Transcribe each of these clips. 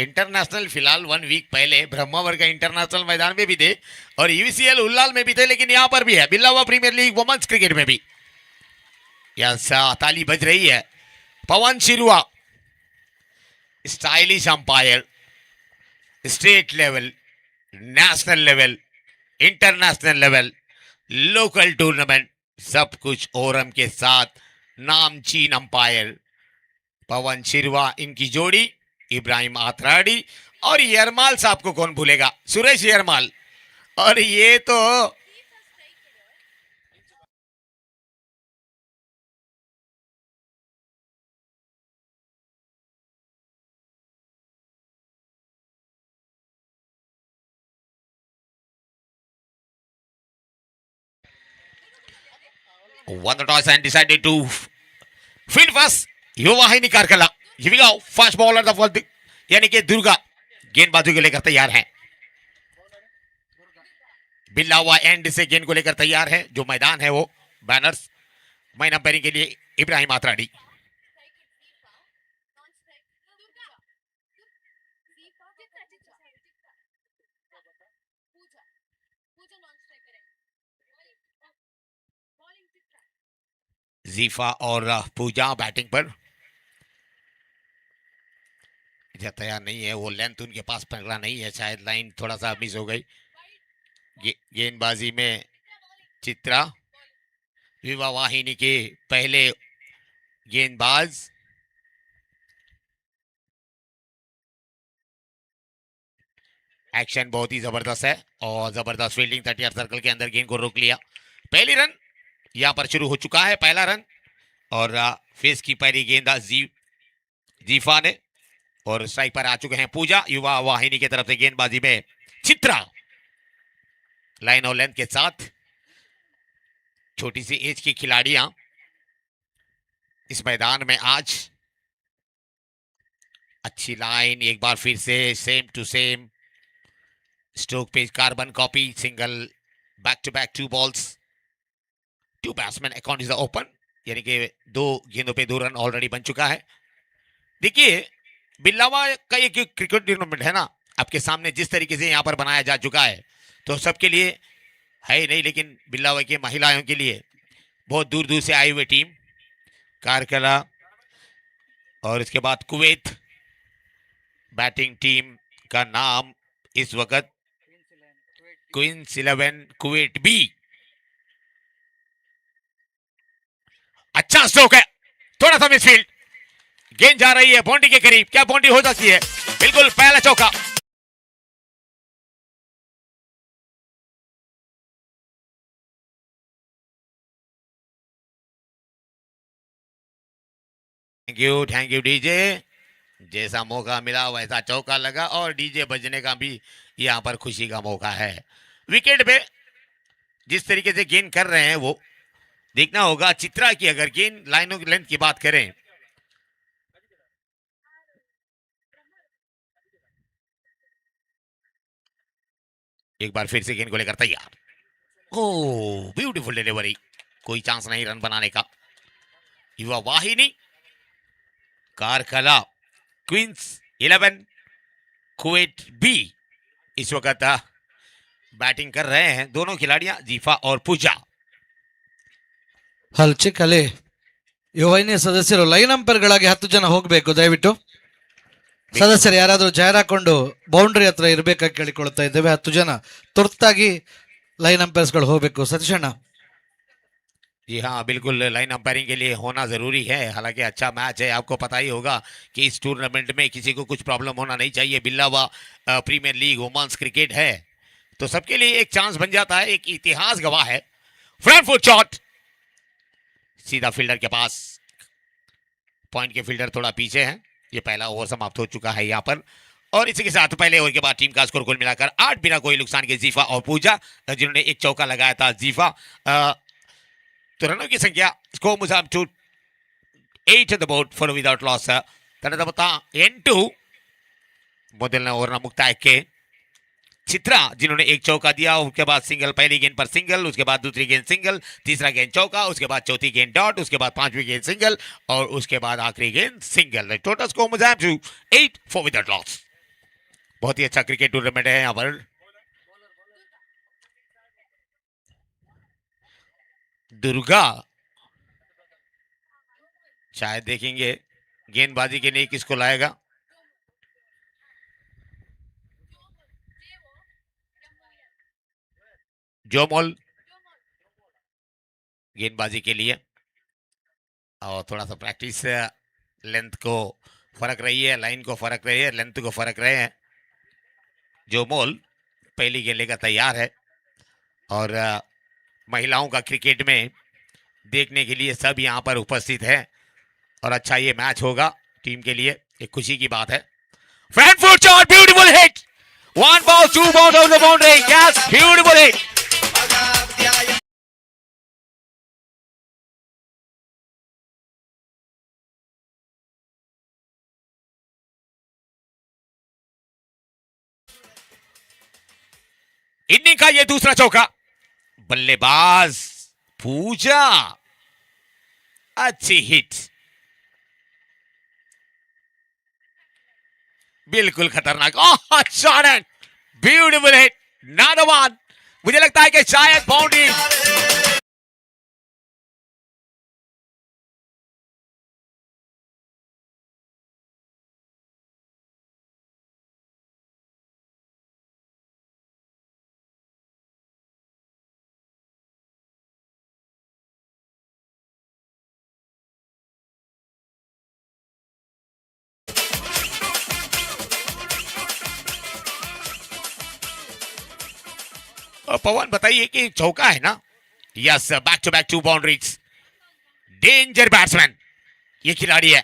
International फिलहाल 1 week पहले ब्रह्मावर का इंटरनेशनल मैदान में भी थे और यूसीएल उल्लाल में भी थे, लेकिन यहाँ पर भी है Billava premier league women's cricket में भी। यहाँ ताली बज रही है। Pawan Shirua stylish umpire, state level, national level, international level, local tournament, सब कुछ ओरम के साथ नामचीन अंपायर पवन शिरुआ, इनकी जोड़ी इब्राहिम आथराडी और यरमाल साहब को कौन भूलेगा, सुरेश यरमाल। और ये तो won the toss and decided to field first. युवाहिनी Karkala, here we go, fast bowler the world, यानी कि दुर्गा गेंदबाजी को लेकर तैयार हैं। बिल्लावा एंड से गेंद को लेकर तैयार है। जो मैदान है वो बैनर्स। मैन अंपायरिंग के लिए इब्राहिम आथराडी। जीफा और पूजा बैटिंग पर तैयार नहीं है। वो लेंथ उनके पास पकड़ा नहीं है, शायद लाइन थोड़ा सा मिस हो गई। गेंदबाजी में चित्रा विवाह वाहिनी के पहले गेंदबाज। एक्शन बहुत ही जबरदस्त है और जबरदस्त फील्डिंग 30 सर्कल के अंदर गेंद को रोक लिया। पहली रन यहां पर शुरू हो चुका है, पहला रन। और फेस की पहली गेंद जीफा ने और स्ट्राइक पर आ चुके हैं पूजा। युवा वाहिनी की तरफ से गेंदबाजी में चित्रा लाइन और लेंथ के साथ। छोटी सी एज की खिलाड़ियां इस मैदान में आज। अच्छी लाइन, एक बार फिर से same to same stroke page carbon copy, single, back to back 2 balls, 2 batsman, account is open, यानी कि 2 गेंदों पे 2 रन ऑलरेडी बन चुका है। देखिए बिल्लावा का एक क्रिकेट टूर्नामेंट है ना, आपके सामने जिस तरीके से यहाँ पर बनाया जा चुका है, तो सबके लिए है ही नहीं, लेकिन बिल्लावा के महिलाओं के लिए बहुत दूर दूर से आई हुई टीम कारकला और इसके बाद कुवैत बैटिंग टीम का नाम इस वक्त क्वींस 11 कुवैत बी। अच्छा स्ट्रोक है, थोड़ा सा मिसफील्ड, गेंद जा रही है बाउंड्री के करीब। क्या बाउंड्री हो सकती है? बिल्कुल, पहला चौका। Thank you DJ. जैसा मौका मिला वैसा चौका लगा और डीजे बजने का भी यहां पर खुशी का मौका है। विकेट पे जिस तरीके से गेंद कर रहे हैं वो देखना होगा। चित्रा की अगर गेंद लाइनों की लेंथ की बात करें, एक बार फिर से गेंद को लेकर तैयार। ओ ब्यूटीफुल डिलीवरी, कोई चांस नहीं रन बनाने का। Yuva Vahini Karkala queen's 11 Kuwait B इस वक्त बैटिंग कर रहे हैं दोनों खिलाड़ियां जीफा और पूजा। ಹಲ್ಚಿಕಲೆ ಯುವೈನಿ ಸದಸ್ಯರು ಲೈನ್ ಅಂಪೈರ್ಗಳಾಗಿ 10 ಜನ ಹೋಗಬೇಕು. ದಯವಿಟ್ಟು ಸದಸ್ಯರು ಯಾರಾದರೂ ಜಾರ್ ಹಾಕೊಂಡು ಬೌಂಡ್ರಿ ಹತ್ರ ಇರಬೇಕಾಗಿ ಕೇಳಿಕೊಳ್ತಾ ಇದ್ದೇವೆ. 10 ಜನ ತುರ್ತಾಗಿ लाइन अंपायर्स होगಬೇಕು सतीशಣ್ಣ। जी हाँ, बिल्कुल लाइन अंपायरिंग के लिए होना जरूरी है। हालांकि अच्छा मैच है, आपको पता ही होगा कि इस टूर्नामेंट में किसी को कुछ प्रॉब्लम होना नहीं चाहिए। बिल्लावा प्रीमियर लीग वुमेन्स क्रिकेट है तो सबके लिए एक चांस बन जाता है। एक इतिहास गवाह है। फ्रंट फुट शॉट सीधा फील्डर के पास, पॉइंट के फील्डर थोड़ा पीछे हैं। ये पहला ओवर समाप्त हो चुका है यहाँ पर और इसी के साथ पहले ओवर के बाद टीम का स्कोर कुल मिलाकर 8 बिना कोई नुकसान के जीफा और पूजा, जिन्होंने एक चौका लगाया था। जीफा तो रनों की संख्या score Musab to 8 on the board for without loss. తర్వాత N2 ಮೊದಲನ ಓವರ್ನ ಮುಕ್ತಾಯಕ್ಕೆ चित्रा, जिन्होंने एक चौका दिया, उसके बाद सिंगल, पहली गेंद पर सिंगल, उसके बाद दूसरी गेंद सिंगल, तीसरा गेंद चौका, उसके बाद चौथी गेंद डॉट, उसके बाद पांचवी गेंद सिंगल और उसके बाद आखिरी गेंद सिंगल। टोटल स्कोर मुजाहिब 8 for without loss. बहुत ही अच्छा क्रिकेट टूर्नामेंट है यहाँ पर। दुर्गा शायद देखेंगे गेंदबाजी के लिए किसको लाएगा। जोमोल गेंदबाजी के लिए, और थोड़ा सा प्रैक्टिस, लेंथ को फर्क रही है, लाइन को फर्क रही है, लेंथ को फर्क रहे हैं। जोमोल पहली गेंद लेकर तैयार है, और महिलाओं का क्रिकेट में देखने के लिए सब यहाँ पर उपस्थित है, और अच्छा ये मैच होगा टीम के लिए, एक खुशी की बात है। Front foot shot, beautiful hit, one ball two ball off the boundary, yes beautiful hit. Inning का ये दूसरा चौका, बल्लेबाज पूजा, अच्छी हिट, बिल्कुल खतरनाक, oh shot and beautiful hit, not one. मुझे लगता है कि शायद बाउंड्री, पवन बताइए कि चौका है ना। Yes, back to back 2 boundaries, danger batsman ये खिलाड़ी है,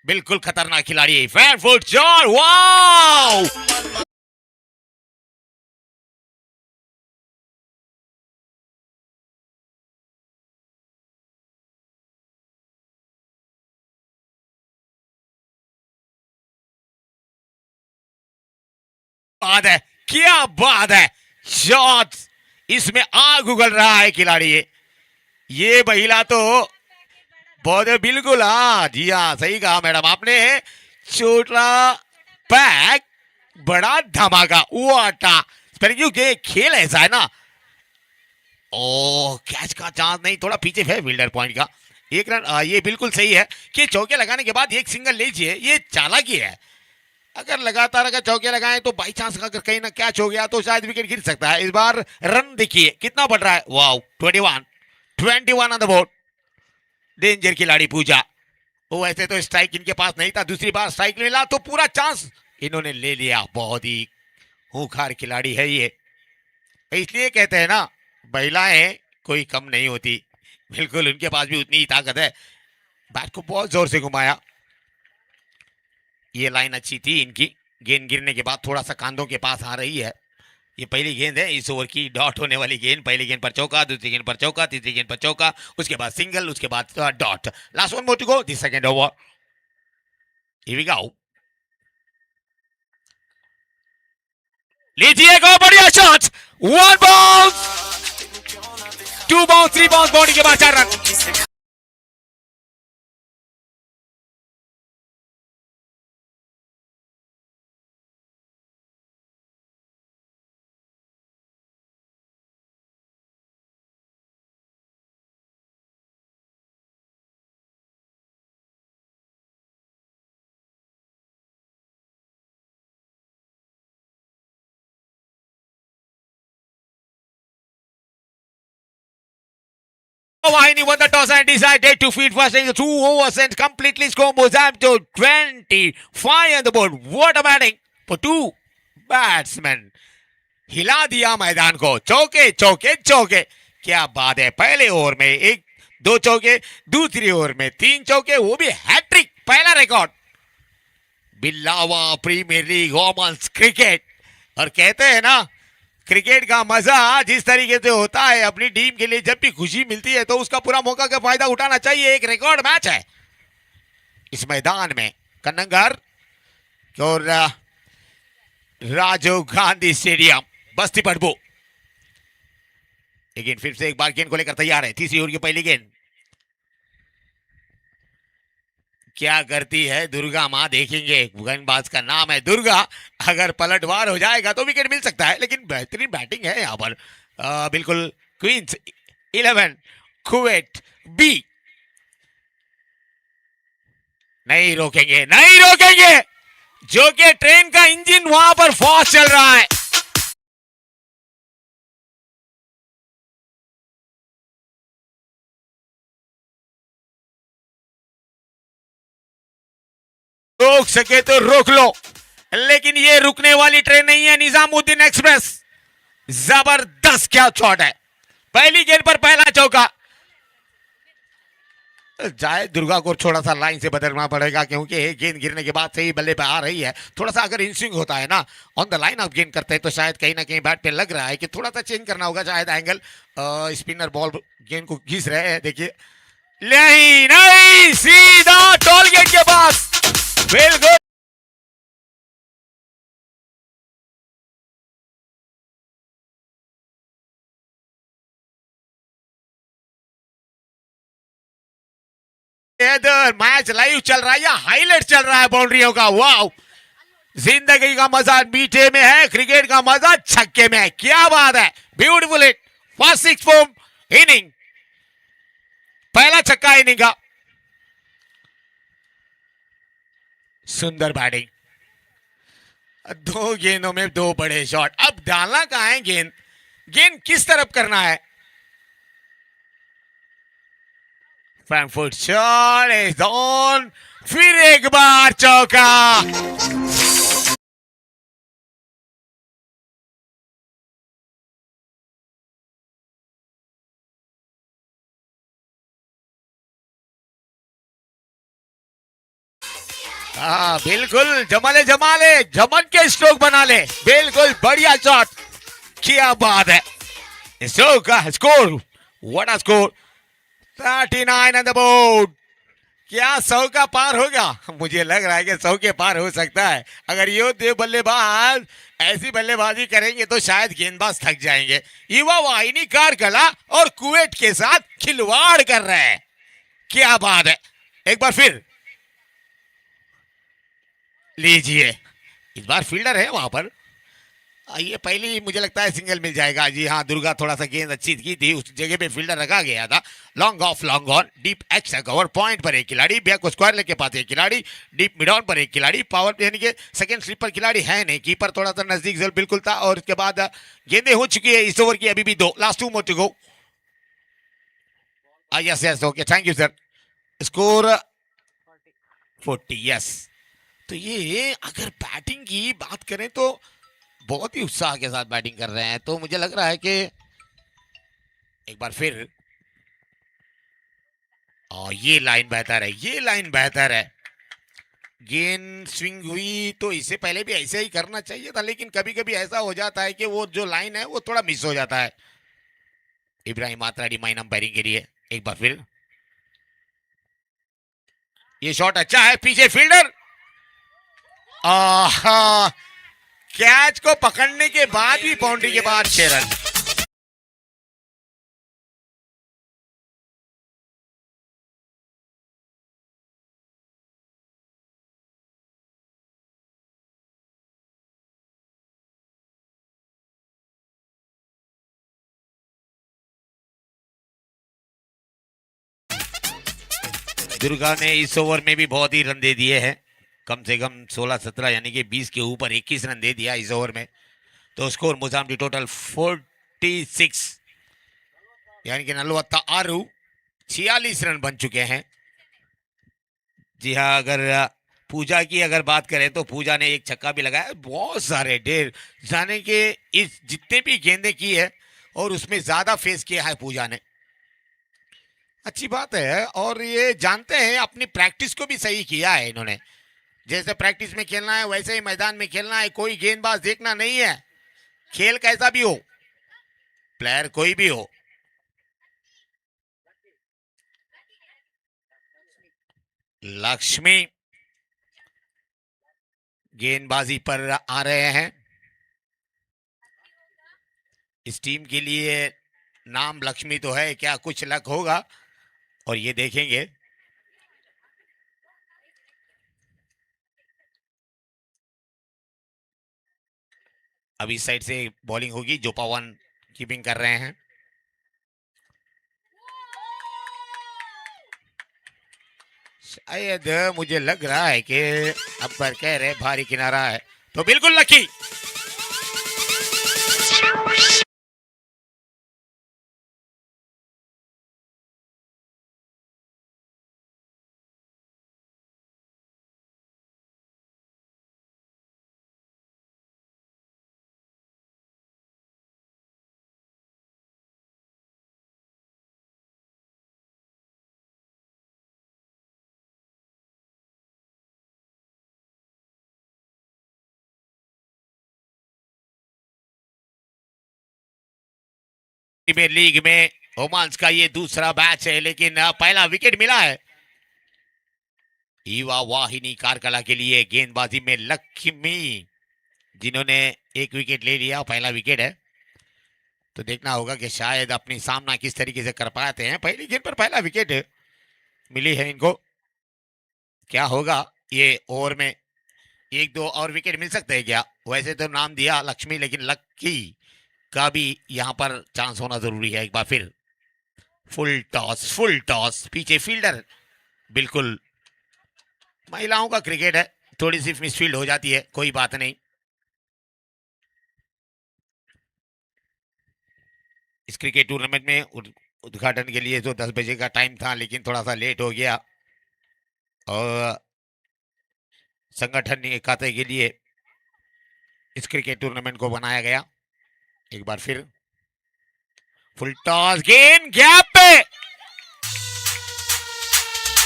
बिल्कुल खतरनाक खिलाड़ी है। फ्रंट फुट शॉट, वाओ, बात है, क्या बात है, शॉट, इसमें आग उगल रहा है खिलाड़ी ये महिला तो बहुत, बिल्कुल, हाँ जी हाँ, सही कहा मैडम आपने, छोटा पैक बड़ा धमाका, वो आटा, क्योंकि खेल ऐसा है ना। ओ कैच का चांस नहीं, थोड़ा पीछे है फील्डर पॉइंट का, 1 रन, ये बिल्कुल सही है कि चौके लगाने के बाद एक सिंगल लीजिए, ये चालाकी है। अगर लगातार अगर चौके लगाएं तो बाई चांस अगर कहीं ना कैच हो गया तो शायद विकेट गिर सकता है। इस बार रन देखिए कितना बढ़ रहा है, wow, 21 on the board, danger खिलाड़ी पूजा। वो ऐसे तो स्ट्राइक इनके पास नहीं था, दूसरी बार स्ट्राइक मिला तो पूरा चांस इन्होंने ले लिया। बहुत ही खूंखार खिलाड़ी है ये, इसलिए कहते हैं ना महिलाएं कोई कम नहीं होती, बिल्कुल उनके पास भी उतनी ही ताकत है। बैट को बहुत जोर से घुमाया, ये लाइन अच्छी थी इनकी, गेंद गिरने के बाद थोड़ा सा कांधों के पास आ रही है। ये पहली गेंद है इस ओवर की, डॉट होने वाली गेंद, पहली गेंद पर चौका, दूसरी गेंद पर चौका, तीसरी गेंद पर चौका, उसके बाद सिंगल, उसके बाद dot. Last one more to go, the second over, here we go. लीजिए गो, बढ़िया shot, 1 ball 2 ball 3 ball, boundary के बाद 4 run. Wahini won the toss and decided to field first in the 2 overs and completely score Mozambique to 25 on the board. What a batting for 2 batsmen. हिला दिया मैदान को, चौके चौके चौके, क्या बात है। पहले ओवर में 1-2 चौके, दूसरी ओवर में 3 चौके, वो भी हैट्रिक, पहला record Billava premier league women's cricket. और कहते हैं ना क्रिकेट का मजा जिस तरीके से होता है, अपनी टीम के लिए जब भी खुशी मिलती है तो उसका पूरा मौका का फायदा उठाना चाहिए। एक रिकॉर्ड मैच है इस मैदान में, कन्नंगर और राजीव गांधी स्टेडियम, बस्ती पड़बू। लेकिन फिर से एक बार गेंद को लेकर तैयार है, तीसरी ओवर की पहली गेंद, क्या करती है दुर्गा माँ, देखेंगे। गेंदबाज का नाम है दुर्गा, अगर पलटवार हो जाएगा तो विकेट मिल सकता है, लेकिन बेहतरीन बैटिंग है यहाँ पर। बिल्कुल। Queens 11, Kuwait B. नहीं रोकेंगे, नहीं रोकेंगे, जो कि ट्रेन का इंजन वहां पर फास्ट चल रहा है। रोक सके तो रोक लो, लेकिन ये रुकने वाली ट्रेन नहीं है। निजामुद्दीन एक्सप्रेस, जबरदस्त क्या शॉट है, पहली गेंद पर पहला चौका। जाए दुर्गा को थोड़ा सा लाइन से बदलना पड़ेगा, क्योंकि गेंद गिरने के बाद से ही बल्ले पे आ रही है। थोड़ा सा अगर इनस्विंग होता है ना, ऑन द लाइन ऑफ गेंद करते हैं, तो शायद कहीं ना कहीं बैट पे लग रहा है कि थोड़ा सा चेंज करना होगा शायद एंगल। स्पिनर बॉल गेंद को घिस रहे हैं, देखिए। नहीं नहीं, सीधा टोल गेट के पास, बिल्कुल। इधर मैच लाइव चल रहा है या हाईलाइट चल रहा है बाउंड्रियों का? वाह, जिंदगी का मजा मीठे में है, क्रिकेट का मजा छक्के में है। क्या बात है, beautiful hit, first six form inning, पहला छक्का इनिंग का। सुंदर बैटिंग, दो गेंदों में दो बड़े शॉट। अब डालना कहां है गेंद, गेंद किस तरफ करना है? फ्रैंकफर्ट शॉट इज ऑन, फिर एक बार चौका। हाँ बिल्कुल, जमाले जमाले, जमन के स्ट्रोक बना ले, बिल्कुल बढ़िया शॉट। क्या बात है, स्ट्रोक का score, what a score, 39 on the board. क्या 100 का पार होगा? मुझे लग रहा है कि 100 के पार हो सकता है। अगर ये दो बल्लेबाज ऐसी बल्लेबाजी करेंगे तो शायद गेंदबाज थक जाएंगे। युवा वाहिनी कारकला और कुवैत के साथ खिलवाड़ कर रहे हैं। क्या बात है, एक बार फिर लीजिए। इस बार फील्डर है वहां पर, ये पहली मुझे लगता है सिंगल मिल जाएगा। जी हाँ, दुर्गा थोड़ा सा गेंद अच्छी की थी, उस जगह पे फील्डर रखा गया था। Long off, long on, deep extra cover, point पर एक खिलाड़ी, बैक को स्क्वायर लेग के पास एक खिलाड़ी, डीप मिड ऑन पर एक खिलाड़ी, पावर यानी कि सेकंड स्लिप पर खिलाड़ी है नहीं, कीपर थोड़ा सा नजदीक जल बिल्कुल था। और उसके बाद गेंदें हो चुकी है इस ओवर की, अभी भी दो, last 2 more to go. Yes yes, okay, thank you sir. Score 40, yes. तो ये अगर बैटिंग की बात करें तो बहुत ही उत्साह के साथ बैटिंग कर रहे हैं, तो मुझे लग रहा है कि एक बार फिर, और ये लाइन बेहतर है, ये लाइन बेहतर है। गेंद स्विंग हुई तो इससे पहले भी ऐसे ही करना चाहिए था, लेकिन कभी कभी ऐसा हो जाता है कि वो जो लाइन है वो थोड़ा मिस हो जाता है। इब्राहिम आत्राडी माइन अंपायरिंग के लिए, एक बार फिर ये शॉट अच्छा है, पीछे फील्डर, कैच को पकड़ने के बाद भी बाउंड्री के बाद 6 रन। दुर्गा ने इस ओवर में भी बहुत ही रन दे दिए हैं, कम से कम 16-17 यानी कि 20 के ऊपर 21 रन दे दिया इस ओवर में। तो स्कोर मोजाम्बिक टोटल 46 यानी कि 46, 46 रन बन चुके हैं। जी हाँ, अगर पूजा की अगर बात करें तो पूजा ने एक छक्का भी लगाया, बहुत सारे ढेर जाने के इस जितने भी गेंदें की है और उसमें ज्यादा फेस किया है पूजा ने, अच्छी बात है। और ये जानते हैं अपनी प्रैक्टिस को भी सही किया है इन्होंने, जैसे प्रैक्टिस में खेलना है वैसे ही मैदान में खेलना है, कोई गेंदबाज देखना नहीं है, खेल कैसा भी हो, प्लेयर कोई भी हो। लक्ष्मी गेंदबाजी पर आ रहे हैं, इस टीम के लिए नाम लक्ष्मी तो है, क्या कुछ लक होगा और ये देखेंगे। अब इस साइड से बॉलिंग होगी, जो पवन कीपिंग कर रहे हैं। शायद मुझे लग रहा है कि अंपायर कह रहे भारी किनारा है, तो बिल्कुल लकी। प्रीमियर लीग में ओमांस का ये दूसरा मैच है, लेकिन पहला विकेट मिला है ईवा वाहिनी कारकला के लिए। गेंदबाजी में लक्ष्मी, जिन्होंने एक विकेट ले लिया, पहला विकेट है। तो देखना होगा कि शायद अपनी सामना किस तरीके से कर पाते हैं। पहली गेंद पर पहला विकेट मिली है इनको। क्या होगा ये ओवर में, एक दो और विकेट मिल सकते हैं क्या? वैसे तो नाम दिया लक्ष्मी, लेकिन लक्की का भी यहाँ पर चांस होना जरूरी है। एक बार फिर फुल टॉस, पीछे फील्डर, बिल्कुल महिलाओं का क्रिकेट है, थोड़ी सी मिसफील्ड हो जाती है, कोई बात नहीं। इस क्रिकेट टूर्नामेंट में उद्घाटन के लिए तो 10 बजे का टाइम था, लेकिन थोड़ा सा लेट हो गया और संगठन ने खाते के लिए इस क्रिकेट टूर्नामेंट को बनाया गया। एक बार फिर फुल टॉस, गेंद गैप पे,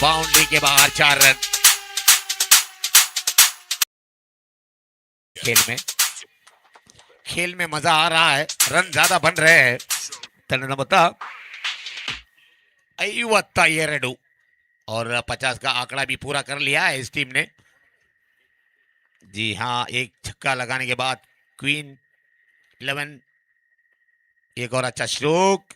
बाउंड्री के बाहर 4 रन। खेल में मजा आ रहा है, रन ज्यादा बन रहे हैं। तनमता 52 और 50 का आंकड़ा भी पूरा कर लिया है इस टीम ने। जी हाँ, एक छक्का लगाने के बाद क्वीन 11, एक और अच्छा स्ट्रोक।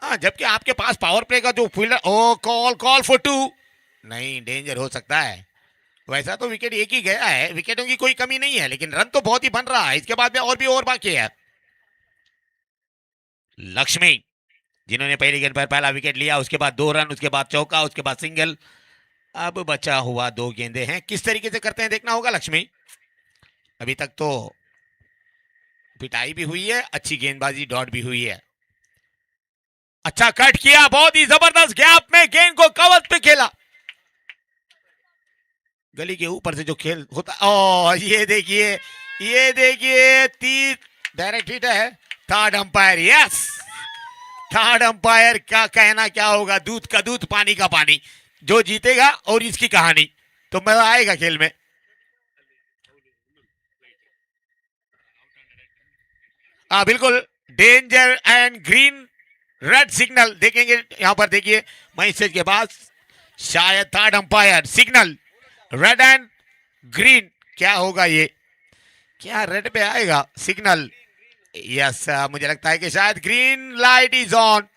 हाँ, जबकि आपके पास पावर प्ले का जो फील्डर, ओ कॉल फॉर 2, नहीं, डेंजर हो सकता है। वैसा तो विकेट एक ही गया है, विकेटों की कोई कमी नहीं है, लेकिन रन तो बहुत ही बन रहा है। इसके बाद में और भी ओवर बाकी है। लक्ष्मी, जिन्होंने पहली गेंद पर पहला विकेट लिया, उसके बाद 2 रन, उसके बाद चौका, उसके बाद सिंगल। अब बचा हुआ 2 गेंदे हैं, किस तरीके से करते हैं देखना होगा लक्ष्मी। अभी तक तो पिटाई भी हुई है, अच्छी गेंदबाजी डॉट भी हुई है। अच्छा कट किया, बहुत ही जबरदस्त गैप में गेंद को कवर पे खेला। गली के ऊपर से जो खेल होता, ओ ये देखिए 30 डायरेक्ट हिट है। Third umpire, yes, third umpire का कहना क्या होगा, दूध का दूध पानी का पानी, जो जीतेगा और इसकी कहानी, तो मजा आएगा खेल में। बिल्कुल, danger and green red signal देखेंगे यहां पर। देखिए मैसेज के बाद शायद third umpire signal red and green, क्या होगा ये, क्या रेड पे आएगा सिग्नल? यस, मुझे लगता है कि शायद ग्रीन लाइट इज ऑन,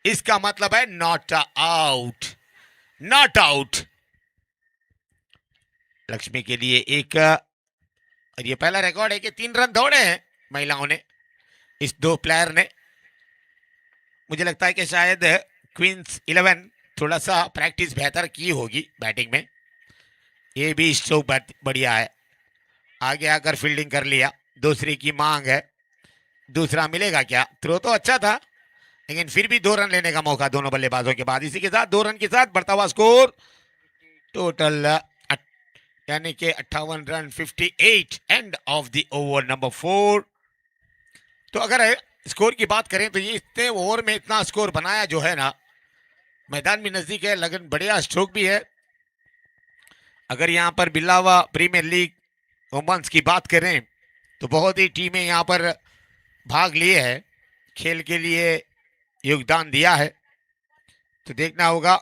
इसका मतलब है not out, not out Lakshmi के लिए एक। और ये पहला रिकॉर्ड है कि 3 रन दौड़े हैं महिलाओं ने, इस 2 प्लेयर ने। मुझे लगता है कि शायद क्वींस 11 थोड़ा सा प्रैक्टिस बेहतर की होगी बैटिंग में। ये भी स्ट्रोक बढ़िया है, आगे आकर फील्डिंग कर लिया, दूसरी की मांग है, दूसरा मिलेगा क्या? थ्रो तो अच्छा था, लेकिन फिर भी 2 रन लेने का मौका दोनों बल्लेबाजों के बाद। इसी के साथ 2 रन के साथ बढ़ता हुआ स्कोर टोटल यानी कि 58 run, 58 and of the over number 4। तो अगर स्कोर की बात करें तो ये इतने ओवर में इतना स्कोर बनाया जो है ना, मैदान भी नजदीक है, लगन बढ़िया स्ट्रोक भी है। अगर यहाँ पर बिलावा प्रीमियर लीग वुमेन्स की बात करें तो बहुत ही टीमें यहाँ पर भाग लिए है, खेल के लिए योगदान दिया है। तो देखना होगा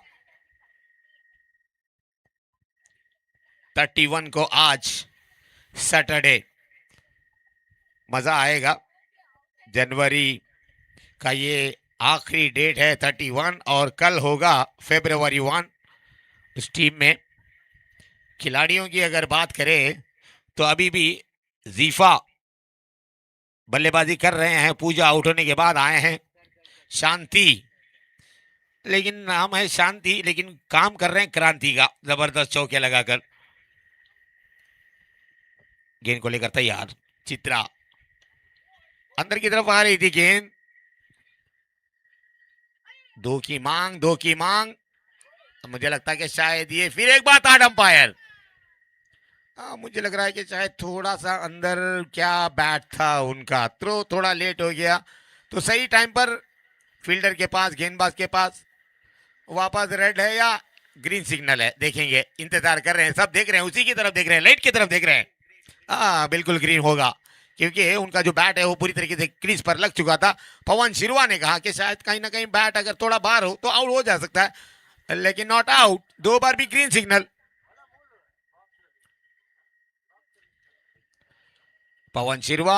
31 को आज सैटरडे मजा आएगा। जनवरी का ये आखिरी डेट है 31, और कल होगा फरवरी 1। उस टीम में खिलाड़ियों की अगर बात करें तो अभी भी जीफा बल्लेबाजी कर रहे हैं, पूजा आउट होने के बाद आए हैं शांति, लेकिन नाम है शांति लेकिन काम कर रहे हैं क्रांति का, जबरदस्त चौके लगाकर। गेंद को लेकर तैयार चित्रा, अंदर की तरफ आ रही थी गेंद, दो की मांग, दो की मांग। तो मुझे लगता है कि शायद ये फिर एक बार था अंपायर। मुझे लग रहा है कि शायद थोड़ा सा अंदर क्या बैट था उनका, थ्रो थोड़ा लेट हो गया, तो सही टाइम पर फील्डर के पास, गेंदबाज के पास वापस रेड है या ग्रीन सिग्नल है, देखेंगे, इंतजार कर रहे हैं, सब देख रहे हैं, उसी की तरफ देख रहे हैं, लाइट की तरफ देख रहे हैं। हाँ बिल्कुल ग्रीन होगा, क्योंकि उनका जो बैट है वो पूरी तरीके से क्रीज पर लग चुका था। पवन शिरवा ने कहा कि शायद कहीं ना कहीं बैट अगर थोड़ा बाहर हो तो आउट हो जा सकता है, लेकिन नॉट आउट, दो बार भी ग्रीन सिग्नल। पवन शिरवा,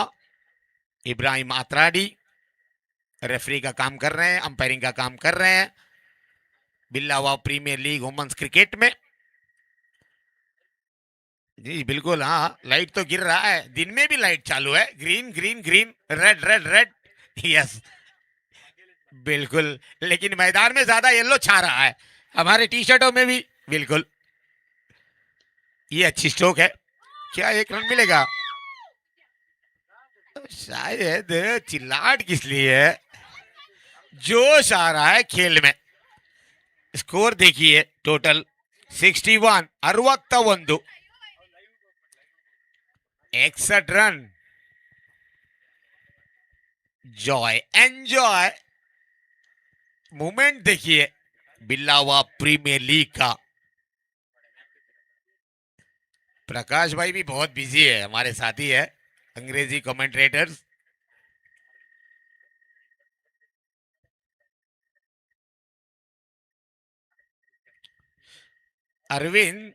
इब्राहिम आत्राडी रेफरी का काम कर रहे हैं, अंपायरिंग का काम कर रहे हैं बिल्लावा प्रीमियर लीग वुमेन्स क्रिकेट में। जी बिल्कुल, हाँ लाइट तो गिर रहा है, दिन में भी लाइट चालू है, green green green, red red red, yes बिल्कुल, लेकिन मैदान में ज्यादा येलो छा रहा है, हमारे टी शर्टों में भी। बिल्कुल, ये अच्छी स्ट्रोक है, क्या एक रन मिलेगा? शायद चिल्लाहट किस लिए है, जोश आ रहा है खेल में। स्कोर देखिए, total 61 61, 61 run. Joy, enjoy moment देखिए बिल्लावा प्रीमियर लीग का। प्रकाश भाई भी बहुत बिजी है, हमारे साथी है, अंग्रेजी commentators. Arvind,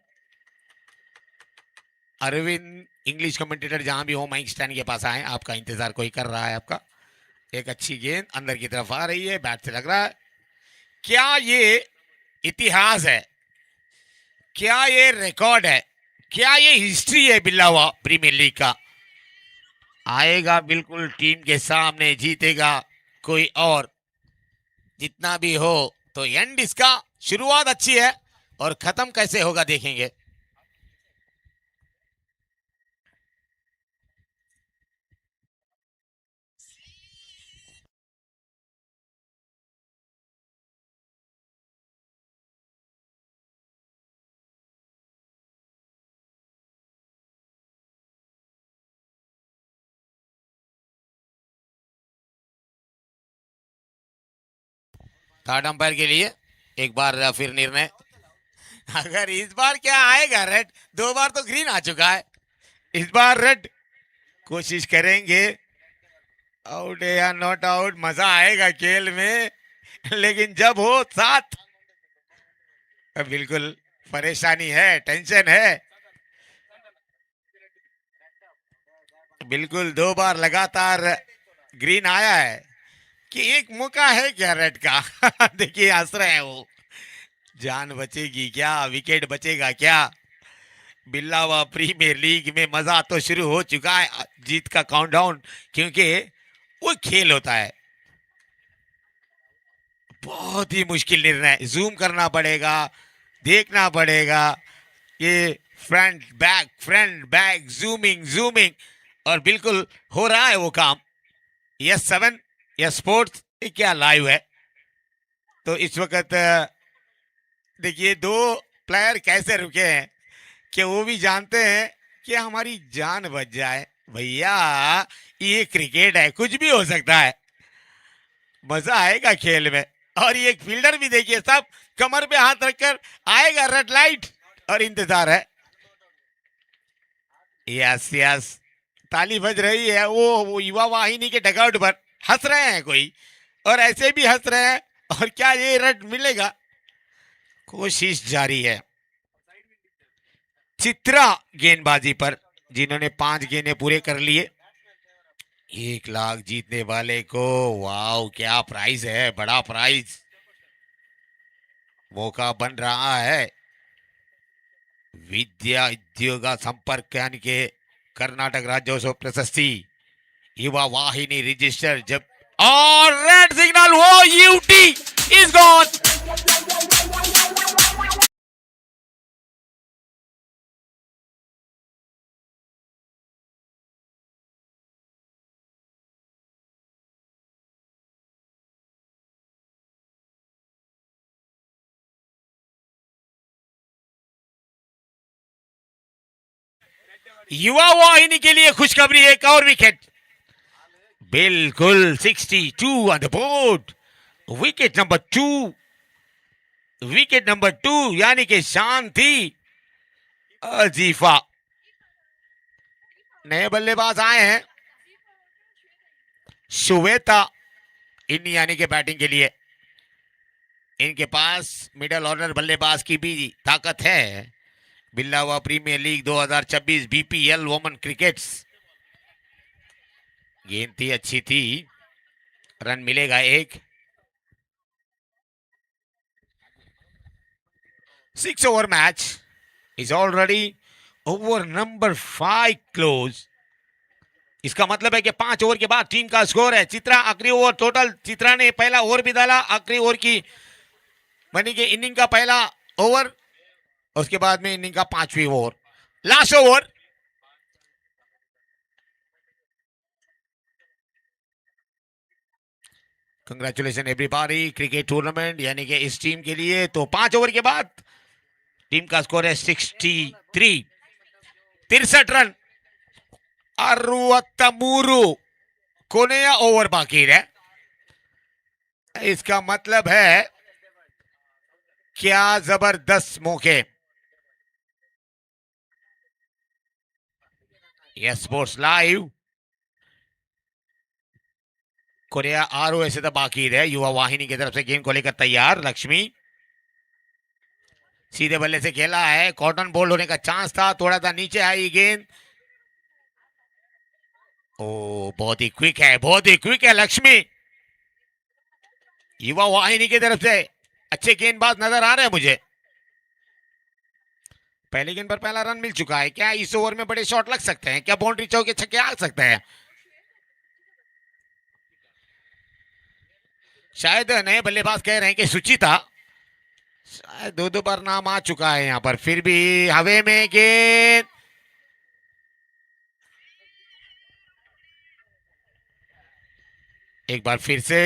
Arvind English commentator जहां भी हो माइक स्टैंड के पास आए, आपका इंतजार कोई कर रहा है आपका। एक अच्छी गेंद अंदर की तरफ आ रही है, बैट से लग रहा है, क्या ये इतिहास है, क्या ये रिकॉर्ड है, क्या ये हिस्ट्री है बिल्लावा प्रीमियर लीग का? आएगा बिल्कुल टीम के सामने, जीतेगा कोई और, जितना भी हो तो एंड इसका, शुरुआत अच्छी है और खत्म कैसे होगा देखेंगे। थर्ड अंपायर के लिए एक बार फिर निर्णय, अगर इस बार क्या आएगा रेड, दो बार तो ग्रीन आ चुका है, इस बार रेड, कोशिश करेंगे आउट या नॉट आउट, मजा आएगा खेल में, लेकिन जब हो साथ बिल्कुल परेशानी है, टेंशन है। बिल्कुल दो बार लगातार ग्रीन आया है, कि एक मौका है क्या रेड का? देखिए हंस रहे हैं वो, जान बचेगी क्या, विकेट बचेगा क्या? बिल्लावा प्रीमियर लीग में मजा तो शुरू हो चुका है, जीत का काउंटडाउन, क्योंकि वो खेल होता है, बहुत ही मुश्किल निर्णय, जूम करना पड़ेगा, देखना पड़ेगा, ये फ्रंट बैक जूमिंग जूमिंग, और बिल्कुल हो रहा है वो काम। यस 7 यस स्पोर्ट्स, क्या लाइव है, तो इस वक्त देखिए दो प्लेयर कैसे रुके हैं, कि वो भी जानते हैं कि हमारी जान बच जाए, भैया ये क्रिकेट है, कुछ भी हो सकता है, मजा आएगा खेल में। और ये फील्डर भी देखिए, सब कमर पे हाथ रखकर, आएगा रेड लाइट और इंतजार है। यस यस, ताली बज रही है, वो युवा वाहिनी के डगआउट पर हंस रहे हैं कोई, और ऐसे भी हंस रहे हैं, और क्या ये रेड मिलेगा? कोशिश जारी है चित्रा गेंदबाजी पर, जिन्होंने 5 गेंदें पूरे कर लिए, 1 लाख जीतने वाले को, वाह क्या प्राइस है, बड़ा प्राइस, मौका बन रहा है। विद्या उद्योग संपर्क के कर्नाटक राज्योत्सव प्रशस्ति युवा वाहिनी रजिस्टर जब और रेड सिग्नल वो UT is gone. Yuva Vahini के लिए खुशखबरी, एक और विकेट, बिल्कुल 62 on the board. Wicket number 2, wicket number 2 यानी कि शांति अजीफा। नए बल्लेबाज आए हैं, श्वेता इन यानी कि बैटिंग के लिए। इनके पास मिडल ऑर्डर बल्लेबाज की भी ताकत है। Billava premier league 2026 BPL women crickets. गेंद थी अच्छी थी, रन मिलेगा एक। 6 over match is already over number 5 close. इसका मतलब है कि 5 ओवर के बाद टीम का स्कोर है। चित्रा आखिरी ओवर टोटल, चित्रा ने पहला ओवर भी डाला, आखिरी ओवर की बनी कि इनिंग का पहला ओवर, उसके बाद में इनिंग का 5वीं over, last over. Congratulation everybody, cricket tournament यानी कि इस टीम के लिए तो 5 ओवर के बाद टीम का स्कोर है 63, 63 रन, 63 कोने ओवर बाकी है। इसका मतलब है क्या जबरदस्त मौके। यस स्पोर्ट्स लाइव, कोरिया आर ऐसे तो बाकी है। युवा वाहिनी की तरफ से गेंद को लेकर तैयार, लक्ष्मी सीधे बल्ले से खेला है, कॉटन बोल्ड होने का चांस था, थोड़ा सा नीचे आई गेंद। ओ बहुत ही क्विक है, बहुत ही क्विक है लक्ष्मी। युवा वाहिनी की तरफ से अच्छे गेंदबाज नजर आ रहे हैं मुझे। पहले गेंद पर पहला रन मिल चुका है। क्या इस ओवर में बड़े शॉट लग सकते हैं? क्या बाउंड्री चौके छक्के आ सकते हैं? शायद नए बल्लेबाज कह रहे हैं कि सुचिता, शायद दो बार नाम आ चुका है यहां पर, फिर भी हवे में गेंद। एक बार फिर से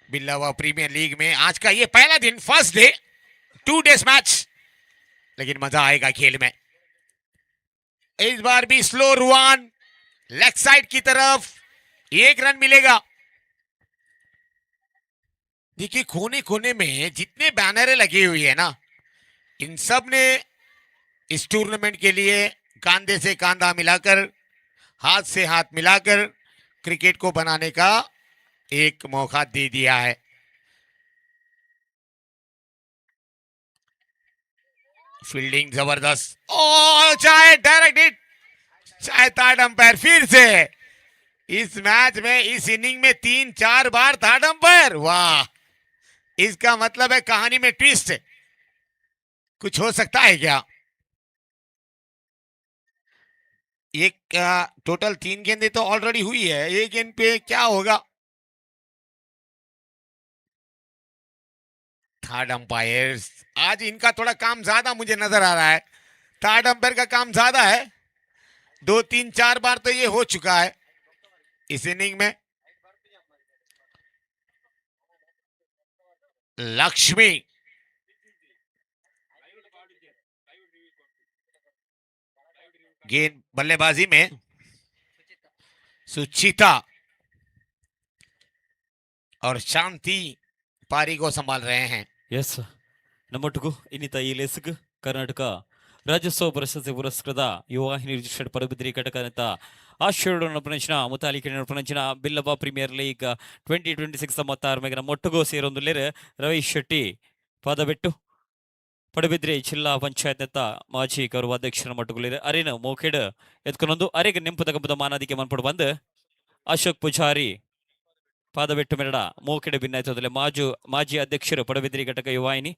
बिल्लावा प्रीमियर लीग में आज का ये पहला दिन, फर्स्ट डे, 2 डेज मैच, लेकिन मजा आएगा खेल में। इस बार भी स्लो रुआन लेग साइड की तरफ, एक रन मिलेगा। देखिए कोने कोने में जितने बैनरें लगी हुई है ना, इन सब ने इस टूर्नामेंट के लिए कांधे से कांधा मिलाकर, हाथ से हाथ मिलाकर क्रिकेट को बनाने का एक मौका दे दिया है। फील्डिंग जबरदस्त, ओ चाहे डायरेक्ट हिट, चाहे थर्ड अंपायर फिर से इस मैच में, इस इनिंग में 3-4 बार थर्ड अंपायर। वाह, इसका मतलब है कहानी में ट्विस्ट कुछ हो सकता है क्या? एक टोटल 3 गेंदें तो ऑलरेडी हुई है, एक गेंद पे क्या होगा? थर्ड अंपायर आज इनका थोड़ा काम ज्यादा मुझे नजर आ रहा है। थर्ड अंपायर का काम ज्यादा है, 2-3-4 बार तो ये हो चुका है इस इनिंग में। लक्ष्मी गेंद बल्लेबाजी में, सुचिता और शांति पारी को संभाल रहे हैं। ಎಸ್ ನಮ್ಮೊಟ್ಟಿಗೂ ಇನ್ನಿತ ಈ ಲೆಸ್ಗ್ ಕರ್ನಾಟಕ ರಾಜ್ಯೋತ್ಸವ ಪ್ರಶಸ್ತಿ ಪುರಸ್ಕೃತ ಯುವ ವಾಹಿನಿ ರಿಜಿಸ್ಟರ್ಡ್ ಪರಬಿದ್ರಿ ಘಟಕ ಅಂತ ఆశ్చర్యుడు నడిపించిన ముతాలికి నడిపించిన బిల్లవ ప్రీమియర్ లీగ్ 2026 ಸಂವತ್ಸರ ಮೇಗನ ಮೊಟ್ಟಗೋ ಸೇರೊಂದುಲ್ಲೇರು ರವೀಶ್ ಶೆಟ್ಟಿ ಪದಬೆಟ್ಟು ಪಡುಬಿದ್ರಿ ಜಿಲ್ಲಾ ಪಂಚಾಯತ್ ನೆತ್ತ ಮಾಜಿ ಗೌರವ ಅಧ್ಯಕ್ಷರ ಮಟ್ಟಗುಲಿರು ಅರಿನ ಮೋಕೆಡ್ ಎತ್ಕೊಂಡೊಂದು ಅರೆಗೆ ನೆಂಪು ತಗಂಬುದ ಮಾನಾದಿಕೆ ಮನ್ಪಡು ಬಂದು ಅಶೋಕ್ ಪೂಜಾರಿ ಪಾದಬೆಟ್ಟು ಮೆರಡ ಮೋಕೆಡ್ ಭಿನ್ನಾಯ್ತದಲ್ಲೇ ಮಾಜಿ ಅಧ್ಯಕ್ಷರು ಪಡುಬಿದ್ರಿ ಘಟಕ ಯುವಾಯಿನಿ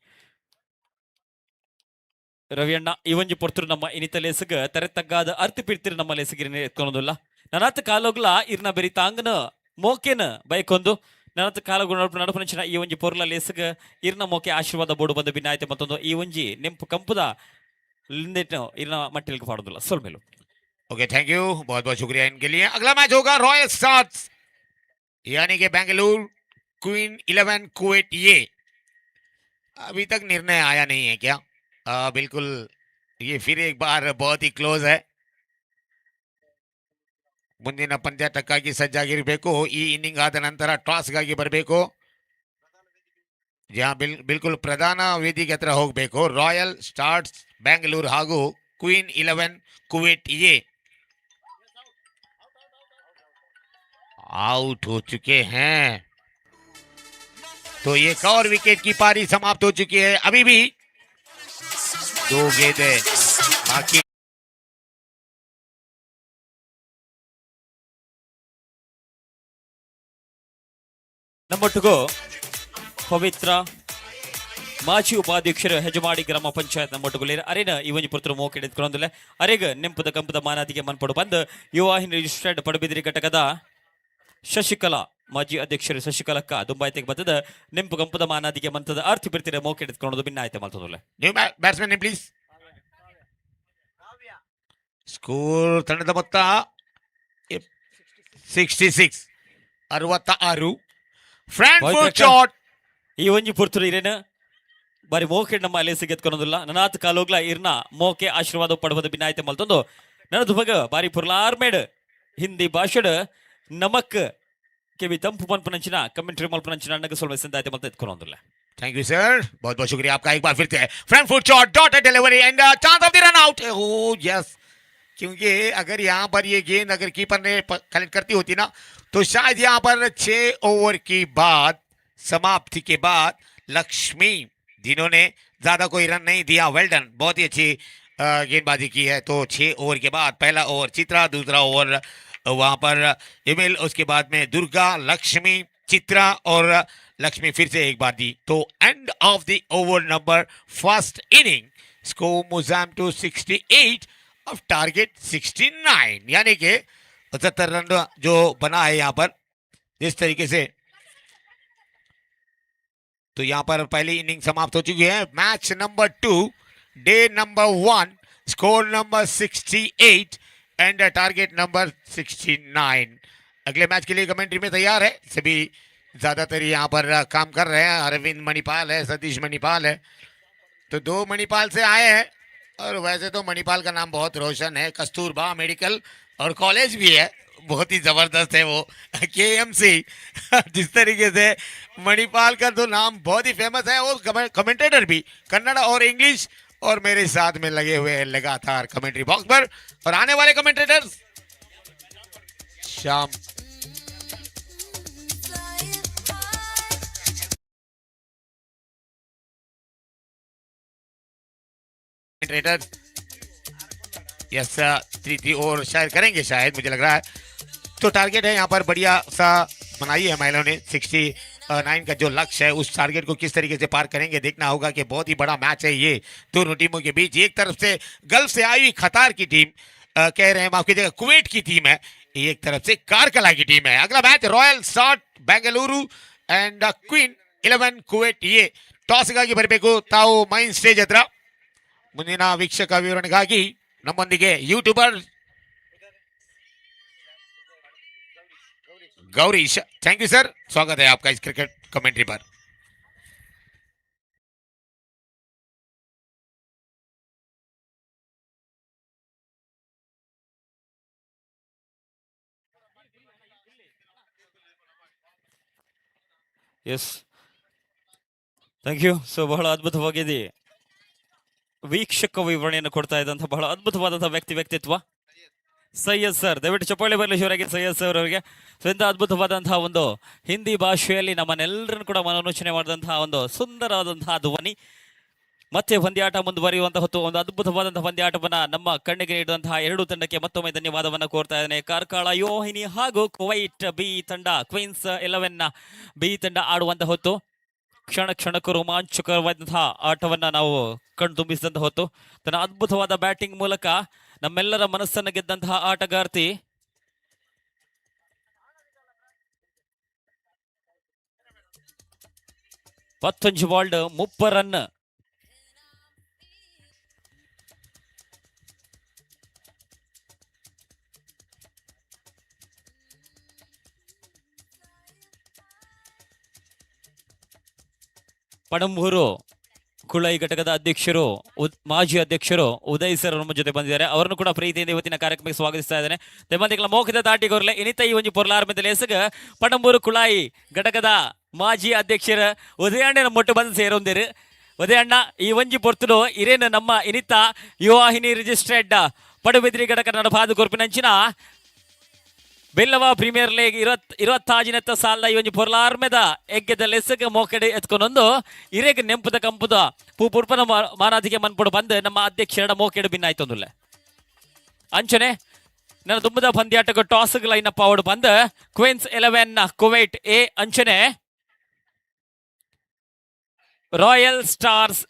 ರವಿಯಣ್ಣ ಇವೊಂಜಿ ಪೊರ್ತರು ನಮ್ಮ ಇನಿತ ಲೆಸ್ಗ್ ತೆರೆತಗ್ಗಾದ ಅರ್ಥ ಪಿಡ್ತಿರು ನಮ್ಮ ಲೆಸ್ಗಿರಿನ ಎತ್ಕೊಳೋದಿಲ್ಲ ನನ್ನತ್ತ ಕಾಲೋಗ್ಲ ಇರ್ನ ಬೆರಿ ತಾಂಗನ ಮೋಕೆನ ಬೈಕೊಂದು ನನ್ನತ್ತ ಕಾಲೋಗ ನಡಪನಂಚಿನ ಈ ಒಂಜಿ ಪೊರ್ಲ ಲೆಸ್ಗ್ ಇರ್ನ ಮೋಕೆ ಆಶೀರ್ವಾದ ಬೋಡು ಬಂದು ಭಿನ್ನಾಯ್ತೆ ಮತ್ತೊಂದು ಈ ಒಂಜಿ ನೆಂಪು ಕಂಪುದ ಲಿಂದೆಟ್ ಇರ್ನ ಮಟ್ಟಿಲ್ಗೆ ಪಾಡೋದಿಲ್ಲ ಸೊಲ್ಮೇಲು ओके थैंक यू बहुत बहुत शुक्रिया इनके लिए अगला मैच होगा रॉयल स्टार्स यानी कि बेंगलुरु क्वीन 11 कुवैत ये अभी तक निर्णय आया नहीं है क्या बिल्कुल ये फिर एक बार बहुत ही क्लोज है ಮುಂದಿನ ಪಂದ್ಯಾಟಕ್ಕಾಗಿ ಸಜ್ಜಾಗಿರಬೇಕು ಈ ಇನ್ನಿಂಗ್ ಆದ ನಂತರ ಟಾಸ್ಗಾಗಿ ಬರಬೇಕು ಬಿಲ್ಕುಲ್ ಪ್ರಧಾನ ವೇದಿಕೆ ಹತ್ರ ಹೋಗಬೇಕು ರಾಯಲ್ ಸ್ಟಾರ್ಸ್ ಬೆಂಗಳೂರು ಹಾಗೂ ಕ್ವೀನ್ 11 कुवैत ये आउट हो चुके हैं तो एक और विकेट की पारी समाप्त हो चुकी है अभी भी 2 गेंदें बाकी ನಮ್ಮೊಟ್ಟಿಗೂ ಪವಿತ್ರ ಮಾಜಿ ಉಪಾಧ್ಯಕ್ಷರು ಹೆಜಮಾಡಿ ಗ್ರಾಮ ಪಂಚಾಯತ್ ನಮ್ಮೊಟ್ಟಿಗೆ ಅರೆನ ಈ ಒಂಜಿ ಪುತ್ರ ಮೋಕೆಡ್ ಎತ್ಕೊಂಡೊಂದಿಲ್ಲ ಅರೆಗ ನೆಂಪುದ ಕಂಪದ ಮಾನಾದಿಗೆ ಮನ್ಪಡು ಬಂದು ಯುವಾಹಿನಿ ರಿಜಿಸ್ಟರ್ಡ್ ಪಡುಬಿದ್ರಿ ಘಟಕದ ಶಶಿಕಲಾ ಮಾಜಿ ಅಧ್ಯಕ್ಷರು ಶಶಿಕಲಕ್ಕ ದುಂಬಾಯ್ತೆಗೆ ಬರ್ತದ ನೆಂಪು ಕಂಪದ ಮಾನಾದಿಗೆ ಮಂತದ ಅರ್ಥ ಬಿಡ್ತಿರ ಮೋಕೆಡ್ ಎತ್ಕೊಳ್ಳೋದು ಭಿನ್ನ ಆಯ್ತೆ ಮಲ್ತದಲ್ಲ ನ್ಯೂ ಬ್ಯಾಟ್ಸ್ಮನ್ ಪ್ಲೀಸ್ ಸ್ಕೋರ್ ತಂಡದ ಮೊತ್ತ 66 ಫ್ರಾಂಕ್ಫರ್ಟ್ ಶಾಟ್ ಈ ಒಂಜಿ ಪುರ್ತರು ಇರೇನ ಬಾರಿ ಮೋಕೆಡ್ ನಮ್ಮ ಅಲೆಸಿಗೆ ಎತ್ಕೊಳ್ಳೋದಿಲ್ಲ ನನಾತ್ ಕಾಲೋಗ್ಲ ಇರ್ನ ಮೋಕೆ ಆಶೀರ್ವಾದ ಪಡುವುದು ಭಿನ್ನ ಆಯ್ತೆ ಮಲ್ತೊಂದು ನನ್ನದು ಬಗ ಬಾರಿ ಪುರ್ಲಾರ್ಮೇಡ್ ಹಿಂದಿ ಭಾಷೆಡ್ ನಮಕ್ ಕೆವಿ ತಂಪು ಮಲ್ಪನಂಚಿನ ಕಮೆಂಟ್ರಿ ಮಲ್ಪನಂಚಿನ ಅಣ್ಣಗೆ ಸ್ವಲ್ಪ ಸಂದಾಯ್ತೆ ಮಲ್ತ ಎತ್ಕೊಳ್ಳೋದಿಲ್ಲ थैंक यू सर बहुत बहुत शुक्रिया आपका एक बार फिर से Frankfurt shot dot delivery and chance of the run out O yes क्योंकि अगर यहाँ पर ये गेंद अगर कीपर ने कलेक्ट करती होती ना तो शायद यहाँ पर 6 ओवर की बाद समाप्ति के बाद लक्ष्मी जिन्होंने ज्यादा कोई रन नहीं दिया वेल डन बहुत ही अच्छी गेंदबाजी की है तो 6 ओवर के बाद पहला ओवर चित्रा दूसरा ओवर वहां पर इमेल उसके बाद में दुर्गा लक्ष्मी चित्रा और लक्ष्मी फिर से एक बार दी तो end of the over number first inning score moves to 68 of target 69 यानी कि 75 रन जो बना है यहाँ पर जिस तरीके से तो यहाँ पर पहली इनिंग समाप्त हो चुकी है match number 2 day number 1 score number 68 and target number 69 अगले मैच के लिए कमेंट्री में तैयार है सभी ज्यादातर यहाँ पर काम कर रहे हैं अरविंद मणिपाल है सतीश मणिपाल है तो 2 मणिपाल से आए हैं और वैसे तो मणिपाल का नाम बहुत रोशन है कस्तूरबा मेडिकल और कॉलेज भी है बहुत ही जबरदस्त है वो KMC जिस तरीके से मणिपाल का तो नाम बहुत ही फेमस है और कमेंटेटर भी कन्नड़ और इंग्लिश और मेरे साथ में लगे हुए हैं लगातार कमेंट्री बॉक्स पर और आने वाले कमेंटेटर्स शाम यस 3 और शायद करेंगे शायद मुझे लग रहा है तो टारगेट है यहाँ पर बढ़िया सा बनाई है महिलाओं ने 69 का जो लक्ष्य है उस टारगेट को किस तरीके से पार करेंगे देखना होगा कि बहुत ही बड़ा मैच है ये दोनों टीमों के बीच एक तरफ से गल्फ से आई हुई खतार की टीम कह रहे हैं माफ कीजिएगा कुवैत की टीम है एक तरफ से कारकला की टीम है अगला match royal start Bengaluru and queen 11 Kuwait ಎ ಟಾಸ್ಗಾಗಿ ಬರಬೇಕು ತಾವು ಮೈನ್ ಸ್ಟೇಜ್ ಹತ್ರ ಮುಂದಿನ ವೀಕ್ಷಕ ವಿವರಣೆಗಾಗಿ ನಮ್ಮೊಂದಿಗೆ YouTuber Gourish thank you sir स्वागत है आपका इस क्रिकेट कमेंट्री पर ಎಸ್ ಥ್ಯಾಂಕ್ ಯು ಸೊ ಬಹಳ ಅದ್ಭುತವಾಗಿದೆ ವೀಕ್ಷಕ ವಿವರಣೆಯನ್ನು ಕೊಡ್ತಾ ಇದ್ದಂತಹ ಬಹಳ ಅದ್ಭುತವಾದಂತಹ ವ್ಯಕ್ತಿತ್ವ ಸೈಯದ್ ಸರ್, ದಯವಿಟ್ಟು ಚಪ್ಪಾಳೆ ಬರಲಿ ಶಿವರಾಗಿ ಸೈಯದ್ ಸರ್ ಅವರಿಗೆ. ಸೊ ಇಂಥ ಅದ್ಭುತವಾದಂತಹ ಒಂದು ಹಿಂದಿ ಭಾಷೆಯಲ್ಲಿ ನಮ್ಮನ್ನೆಲ್ಲರನ್ನು ಕೂಡ ಮನೋರಂಜನೆ ಮಾಡಿದಂತಹ ಒಂದು ಸುಂದರವಾದಂತಹ ಧ್ವನಿ. ಮತ್ತೆ ಪಂದ್ಯಾಟ ಮುಂದುವರಿಯುವಂತಹ ಹೊತ್ತು ಒಂದು ಅದ್ಭುತವಾದಂತಹ ಪಂದ್ಯಾಟವನ್ನ ನಮ್ಮ ಕಣ್ಣಿಗೆ ನೀಡಿದಂತಹ ಎರಡು ತಂಡಕ್ಕೆ ಮತ್ತೊಮ್ಮೆ ಧನ್ಯವಾದವನ್ನ ಕೋರ್ತಾ ಇದ್ದೇನೆ. ಕಾರ್ಕಳ ಯೋಹಿನಿ ಹಾಗೂ ಕುವೈಟ್ ಬಿ ತಂಡ, ಕ್ವೀನ್ಸ್ 11 ಬಿ ತಂಡ ಆಡುವಂತಹ ಹೊತ್ತು ಕ್ಷಣ ಕ್ಷಣಕ್ಕೂ ರೋಮಾಂಚಕರವಾದಂತಹ ಆಟವನ್ನ ನಾವು ಕಣ್ತುಂಬಿಸಿದಂತಹ ಹೊತ್ತು. ತನ್ನ ಅದ್ಭುತವಾದ ಬ್ಯಾಟಿಂಗ್ ಮೂಲಕ ನಮ್ಮೆಲ್ಲರ ಮನಸ್ಸನ್ನು ಗೆದ್ದಂತಹ ಆಟಗಾರ್ತಿ ಪತ್ತೊಂಜು ಬಾಲ್ಡ್ 30 ರನ್. ಪಣಂಬೂರು ಕುಳೈ ಘಟಕದ ಅಧ್ಯಕ್ಷರು, ಮಾಜಿ ಅಧ್ಯಕ್ಷರು ಉದಯ್ ಸರ್ ನಮ್ಮ ಜೊತೆ ಬಂದಿದ್ದಾರೆ. ಅವರನ್ನು ಕೂಡ ಪ್ರೀತಿಯಿಂದ ಇವತ್ತಿನ ಕಾರ್ಯಕ್ರಮಕ್ಕೆ ಸ್ವಾಗತಿಸ್ತಾ ಇದ್ದೇನೆ. ತೆಮ್ಮದಿಗಳ ಮೋಖದ ದಾಟಿಗೋರ್ಲೆ ಇನಿತ ಈ ಒಂಜಿ ಪೊರ್ಲಾರ್ಮೆದಲ್ಲಿ ಎಸಗ ಪಣಂಬೂರು ಕುಳಾಯಿ ಘಟಕದ ಮಾಜಿ ಅಧ್ಯಕ್ಷರ ಉದಯಣ್ಣ ಮೊಟ್ಟು ಬಂದು ಸೇರೊಂದಿರು. ಉದಯಣ್ಣ ಈ ಒಂಜಿ ಪೊರ್ತುಡು ಇರೇನು ನಮ್ಮ ಇನಿತ ಯುವಾಹಿನಿ ರಿಜಿಸ್ಟ್ರೇಡ್ ಪಡುಬಿದ್ರಿ ಘಟಕ ನಡಪಾದು ಕೊರ್ಪಿನಂಚಿನ ಬೆಲ್ಲವ ಪ್ರೀಮಿಯರ್ ಲೀಗ್ 20 ಸಾಲದ ಈ ಒಂಜಿ ಪೊರ್ಲಾರ್ಮೆದ ಎಗ್ಗೆದ ಲೆಸ್ಸಗೆ ಮೋಕೆಡೆ ಎತ್ಕೊಂಡೊಂದು ಇರೇಗ ನೆಂಪುದ ಕಂಪುದ ಪುರ್ಪನ ಮಾರಾಧಿಗೆ ಮನ್ಪುಡು ಬಂದು ನಮ್ಮ ಅಧ್ಯಕ್ಷರ ಮೋಕೆಡು ಭಿನ್ನಾಯ್ತೊಂದುಲ್ಲೆ ಅಂಚನೆ ನನ್ನ ತುಂಬದ ಪಂದ್ಯಾಟಕ್ಕೆ ಟಾಸ್ ಲೈನಪ್ ಅವಡು ಬಂದು ಕ್ವೀನ್ಸ್ 11 ಕುವೈಟ್ ಎ ಅಂಚನೆ ರಾಯಲ್ ಸ್ಟಾರ್ಸ್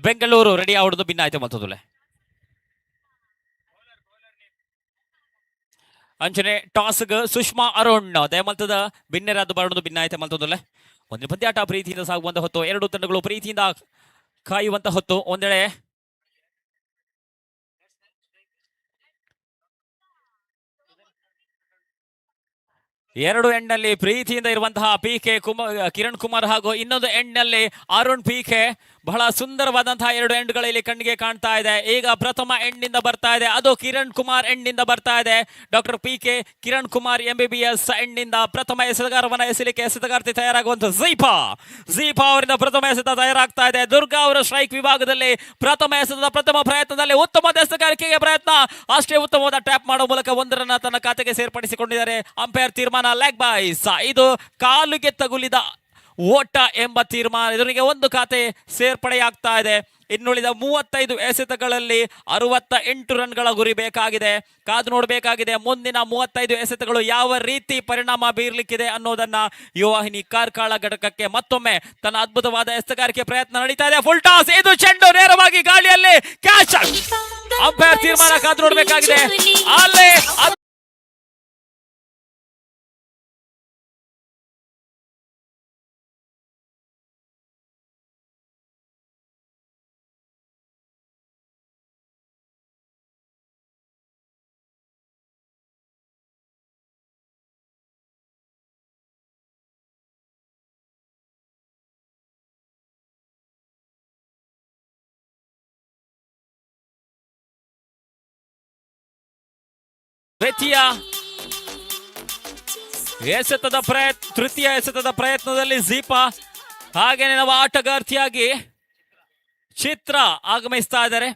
ಬೆಂಗಳೂರು ರೆಡಿ ಆವಡುದು ಭಿನ್ನಾಯ್ತು ಮತ್ತೊಂದುಲ್ಲೆ ಅಂಚನೆ ಟಾಸ್ಗೆ ಸುಷ್ಮಾ ಅರುಣ್ ದಯಮಲ್ತದ ಭಿನ್ನರಾದ ಬರೋದು ಭಿನ್ನಾಯ್ತು ಮತ್ತೊಂದುಲ್ಲೆ ಒಂದು ಪಂದ್ಯಾಟ ಪ್ರೀತಿಯಿಂದ ಸಾಗುವಂತ ಹೊತ್ತು ಎರಡು ತಂಡಗಳು ಪ್ರೀತಿಯಿಂದ ಕಾಯುವಂತ ಹೊತ್ತು. ಒಂದೆಡೆ ಎರಡು ಎಂಡ್ನಲ್ಲಿ ಪ್ರೀತಿಯಿಂದ ಇರುವಂತಹ ಪಿಕೆ ಕಿರಣ್ ಕುಮಾರ್ ಹಾಗೂ ಇನ್ನೊಂದು ಎಂಡ್ನಲ್ಲಿ ಅರುಣ್ ಪಿಕೆ. ಬಹಳ ಸುಂದರವಾದಂತಹ ಎರಡು ಎಂಡ್ಗಳಲ್ಲಿ ಕಣ್ಣಿಗೆ ಕಾಣ್ತಾ ಇದೆ. ಈಗ ಪ್ರಥಮ ಎಂಡ್ನಿಂದ ಬರ್ತಾ ಇದೆ, ಅದು ಕಿರಣ್ ಕುಮಾರ್ ಎಂಡ್ನಿಂದ ಬರ್ತಾ ಇದೆ. Doctor PK Kiran Kumar MBBS ಎಂಡ್ನಿಂದ ಪ್ರಥಮ ಎಸೆತಗಾರವನ್ನ ಎಸೆಲಿಕ್ಕೆ ಎಸೆತಗಾರ್ತಿ ತಯಾರಾಗುವಂತ ಝೀಪಾ ಅವರಿಂದ ಪ್ರಥಮ ಎಸೆತ ತಯಾರಾಗ್ತಾ ಇದೆ. ದುರ್ಗಾ ಅವರ ಸ್ಟ್ರೈಕ್ ವಿಭಾಗದಲ್ಲಿ ಪ್ರಥಮ ಎಸೆತದ ಪ್ರಥಮ ಪ್ರಯತ್ನದಲ್ಲಿ ಉತ್ತಮವಾದ ಎಸೆತಗಾರಿಕೆಗೆ ಪ್ರಯತ್ನ, ಅಷ್ಟೇ ಉತ್ತಮವಾದ ಟ್ಯಾಪ್ ಮಾಡುವ ಮೂಲಕ ಒಂದರನ್ನ ತನ್ನ ಖಾತೆಗೆ ಸೇರ್ಪಡಿಸಿಕೊಂಡಿದ್ದಾರೆ. ಅಂಪೈರ್ ತೀರ್ಮಾನ ಲೆಗ್ ಬೈಸ್. ಇದು ಕಾಲುಗೆ ತಗುಲಿದ ಓಟ ಎಂಬ ತೀರ್ಮಾನ, ಇದರಿಗೆ ಒಂದು ಖಾತೆ ಸೇರ್ಪಡೆಯಾಗ್ತಾ ಇದೆ. ಇನ್ನುಳಿದ 35 ಎಸೆತಗಳಲ್ಲಿ 68 ರನ್ಗಳ ಗುರಿ ಬೇಕಾಗಿದೆ. ಕಾದು ನೋಡಬೇಕಾಗಿದೆ ಮುಂದಿನ 35 ಎಸೆತಗಳು ಯಾವ ರೀತಿ ಪರಿಣಾಮ ಬೀರ್ಲಿಕ್ಕಿದೆ ಅನ್ನೋದನ್ನ. ಯುವಾಹಿನಿ ಕಾರ್ಕಳ ಘಟಕಕ್ಕೆ ಮತ್ತೊಮ್ಮೆ ತನ್ನ ಅದ್ಭುತವಾದ ಎಸೆತಗಾರಿಕೆ ಪ್ರಯತ್ನ ನಡೀತಾ ಇದೆ. ಫುಲ್ ಟಾಸ್, ಇದು ಚೆಂಡು ನೇರವಾಗಿ ಗಾಳಿಯಲ್ಲಿ ಕ್ಯಾಚ್. ಅಂಪೈರ್ ತೀರ್ಮಾನ ಕಾದು ನೋಡಬೇಕಾಗಿದೆ. ಅಲ್ಲೇ ತೃತೀಯ ಎಸೆತದ ಪ್ರಯತ್ನದಲ್ಲಿ ಝೀಪಾ, ಹಾಗೇನೆ ನಾವು ಆಟಗಾರ್ತಿಯಾಗಿ ಚಿತ್ರ ಆಗಮಿಸ್ತಾ ಇದ್ದಾರೆ.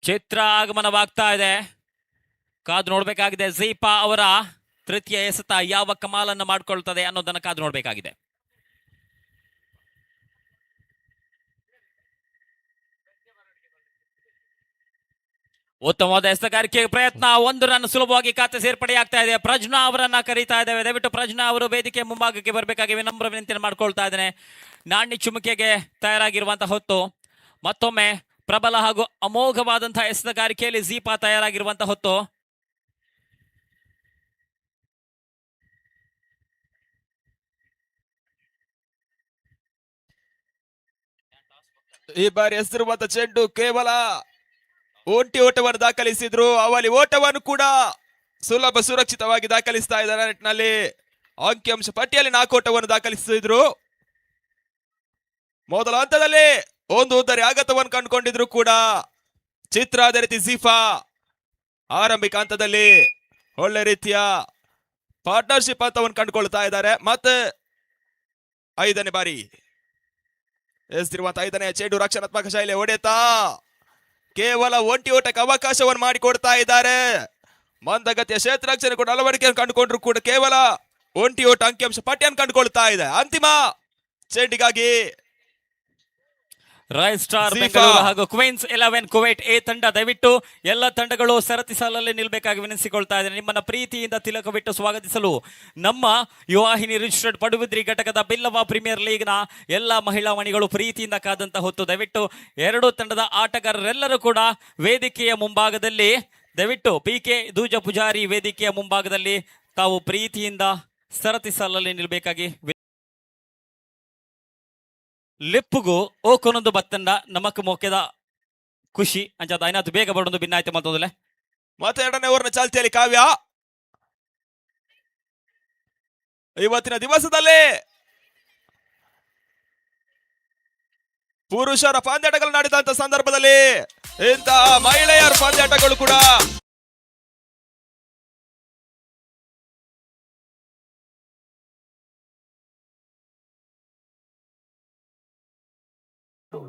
ಚಿತ್ರ ಆಗಮನವಾಗ್ತಾ ಇದೆ, ಕಾದು ನೋಡ್ಬೇಕಾಗಿದೆ. ಝೀಪಾ ಅವರ ತೃತೀಯ ಎಸೆತ ಯಾವ ಕಮಾಲನ್ನು ಮಾಡ್ಕೊಳ್ತದೆ ಅನ್ನೋದನ್ನ ಕಾದು ನೋಡ್ಬೇಕಾಗಿದೆ. ಉತ್ತಮವಾದ ಎಸೆತಗಾರಿಕೆ ಪ್ರಯತ್ನ, 1 ರನ್ ಸುಲಭವಾಗಿ ಖಾತೆ ಸೇರ್ಪಡೆಯಾಗ್ತಾ ಇದೆ. ಪ್ರಜ್ನಾ ಅವರನ್ನ ಕರೀತಾ ಇದ್ದೇವೆ, ದಯವಿಟ್ಟು ಪ್ರಜ್ನಾ ಅವರು ವೇದಿಕೆ ಮುಂಭಾಗಕ್ಕೆ ಬರಬೇಕಾಗಿ ವಿನಮ್ರ ವಿನಂತಿಯನ್ನು ಮಾಡ್ಕೊಳ್ತಾ ಇದ್ದೇನೆ. ನಾಣ್ಯ ಚುಮುಕೆಗೆ ತಯಾರಾಗಿರುವಂತಹ ಹೊತ್ತು ಮತ್ತೊಮ್ಮೆ ಪ್ರಬಲ ಹಾಗೂ ಅಮೋಘವಾದಂತಹ ಎಸೆತಗಾರಿಕೆಯಲ್ಲಿ ಝೀಪಾ ತಯಾರಾಗಿರುವಂತಹ ಹೊತ್ತು. ಈ ಬಾರಿ ಹೆಸರುವಂತ ಚೆಂಡು ಕೇವಲ ಒಂಟಿ ಓಟವನ್ನು ದಾಖಲಿಸಿದ್ರು. ಅವಳಿ ಓಟವನ್ನು ಕೂಡ ಸುರಕ್ಷಿತವಾಗಿ ದಾಖಲಿಸ್ತಾ ಇದ್ದಾರೆ. ನೆಟ್ನಲ್ಲಿ ಅಂಕಿಅಂಶ ಪಟ್ಟಿಯಲ್ಲಿ 4 ಓಟವನ್ನು ದಾಖಲಿಸಿದ್ರು. ಮೊದಲ ಹಂತದಲ್ಲಿ ಒಂದು ಉದ್ದರಿ ಆಘಾತವನ್ನು ಕಂಡುಕೊಂಡಿದ್ರು ಕೂಡ ಚಿತ್ರ. ಅದೇ ರೀತಿ ಝೀಫಾ ಆರಂಭಿಕ ಹಂತದಲ್ಲಿ ಒಳ್ಳೆ ರೀತಿಯ ಪಾರ್ಟ್ನರ್ಶಿಪ್ ಹಂತವನ್ನು ಕಂಡುಕೊಳ್ತಾ ಇದ್ದಾರೆ. ಮತ್ತೆ 5ನೇ ಬಾರಿ ಎಸ್ತಿರುವಂತ 5ನೇ ಚೆಂಡು ರಕ್ಷಣಾತ್ಮಕ ಶೈಲಿ ಹೊಡೆತ ಕೇವಲ ಒಂಟಿ ಓಟಕ್ಕೆ ಅವಕಾಶವನ್ನು ಮಾಡಿಕೊಡ್ತಾ ಇದ್ದಾರೆ. ಮಂದಗತಿಯ ಕ್ಷೇತ್ರರಕ್ಷಣೆ ಕೂಡ ಅಳವಡಿಕೆಯನ್ನು ಕಂಡುಕೊಂಡ್ರು ಕೂಡ ಕೇವಲ ಒಂಟಿ ಓಟ ಅಂಕಿಅಂಶ ಪಟ್ಟಿಯನ್ನು ಕಂಡುಕೊಳ್ತಾ ಇದೆ. ಅಂತಿಮ ಚೆಂಡಿಗಾಗಿ ರಾಯಲ್ ಸ್ಟಾರ್ ಝೀಫಾ. ಬೆಂಗಳೂರು ಹಾಗೂ ಕ್ವೀನ್ಸ್ 11 ಕುವೈಟ್ ಎ ತಂಡ ದಯವಿಟ್ಟು ಎಲ್ಲ ತಂಡಗಳು ಸರತಿ ಸಾಲಲ್ಲಿ ನಿಲ್ಬೇಕಾಗಿ ವಿನಂತಿಸಿಕೊಳ್ತಾ ಇದ್ದಾರೆ. ನಿಮ್ಮನ್ನ ಪ್ರೀತಿಯಿಂದ ತಿಲಕವಿಟ್ಟು ಸ್ವಾಗತಿಸಲು ನಮ್ಮ ಯುವಾಹಿನಿ ರಿಜಿಸ್ಟರ್ಡ್ ಪಡುಬಿದ್ರಿ ಘಟಕದ ಬಿಲ್ಲವ ಪ್ರೀಮಿಯರ್ ಲೀಗ್ನ ಎಲ್ಲ ಮಹಿಳಾ ಮಣಿಗಳು ಪ್ರೀತಿಯಿಂದ ಕಾದಂತ ಹೊತ್ತು ದಯವಿಟ್ಟು ಎರಡೂ ತಂಡದ ಆಟಗಾರರೆಲ್ಲರೂ ಕೂಡ ವೇದಿಕೆಯ ಮುಂಭಾಗದಲ್ಲಿ ದಯವಿಟ್ಟು ಪಿಕೆ ದೂಜ ಪೂಜಾರಿ ವೇದಿಕೆಯ ಮುಂಭಾಗದಲ್ಲಿ ತಾವು ಪ್ರೀತಿಯಿಂದ ಸರತಿ ಸಾಲಲ್ಲಿ ನಿಲ್ಬೇಕಾಗಿ ಲೆಪ್ಪುಗು ಓ ಕೊನೊಂದು ಬತ್ತಂಡ ನಮಕ್ ಮೊಕ್ಕೆದ ಖುಷಿ ಅಂಚದ ಐನಾತು ಬೇಗ ಬಡೊಂದು ಭಿನ್ನಾಯ್ತು ಮತ್ತೊಂದಲೆ ಮತ್ತೆ 2ನೇ ಓವರ್ನ ಚಾಲ್ತಿಯಲ್ಲಿ ಕಾವ್ಯ. ಇವತ್ತಿನ ದಿವಸದಲ್ಲಿ ಪುರುಷರ ಪಂದ್ಯಾಟಗಳು ನಡೆದಂತ ಸಂದರ್ಭದಲ್ಲಿ ಇಂತಹ ಮಹಿಳೆಯರ ಪಂದ್ಯಾಟಗಳು ಕೂಡ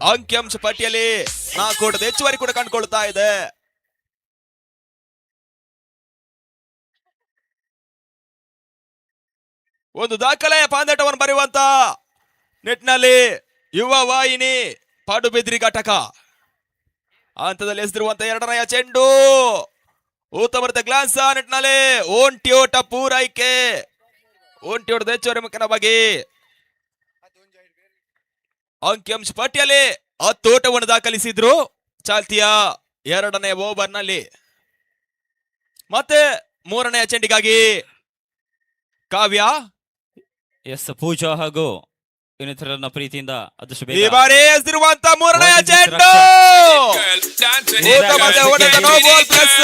ಅಂಕಿಅಂಶ ಪಟ್ಟಿಯಲ್ಲಿ 4 ಓಟದ ಹೆಚ್ಚುವರಿ ಕೂಡ ಕಂಡುಕೊಳ್ತಾ ಇದೆ. ಒಂದು ದಾಖಲೆಯ ಪಂದ್ಯಾಟವನ್ನು ಬರೆಯುವಂತ ನಿಟ್ಟಿನಲ್ಲಿ ಯುವ ವಾಹಿನಿ ಪಡುಬಿದ್ರಿ ಘಟಕ ಹಂತದಲ್ಲಿ ಎಸೆದಿರುವಂತ 2ನೇ ಚೆಂಡು ಉತ್ತಮ ಗ್ಲಾನ್ಸ್ ನಿಟ್ಟಿನಲ್ಲಿ ಒಂಟಿ ಓಟ ಪೂರೈಕೆ. ಒಂಟಿ ಓಟದ ಹೆಚ್ಚುವರಿ ಮುಖ್ಯವಾಗಿ ಅಂಕಿಅಂಶ ಪಟ್ಟಿಯಲ್ಲಿ 10 ಓಟವನ್ನು ದಾಖಲಿಸಿದ್ರು ಚಾಲ್ತಿಯ 2ನೇ ಓವರ್ನಲ್ಲಿ. ಮತ್ತೆ 3ನೇ ಚೆಂಡಿಗಾಗಿ ಕಾವ್ಯ. ಎಸ್ ಪೂಜಾ ಹಾಗೂ ಇನ್ನಿತರನ್ನ ಪ್ರೀತಿಯಿಂದ ಅದಷ್ಟು ಈ ಬೇಗ ಬಾರಿ ಎಸೆದಿರುವಂತ 3ನೇ ಚೆಂಡು ಉತ್ತಮವಾದ ಹೊಡೆತ, ನೋ ಬಾಲ್ ಪ್ಲಸ್.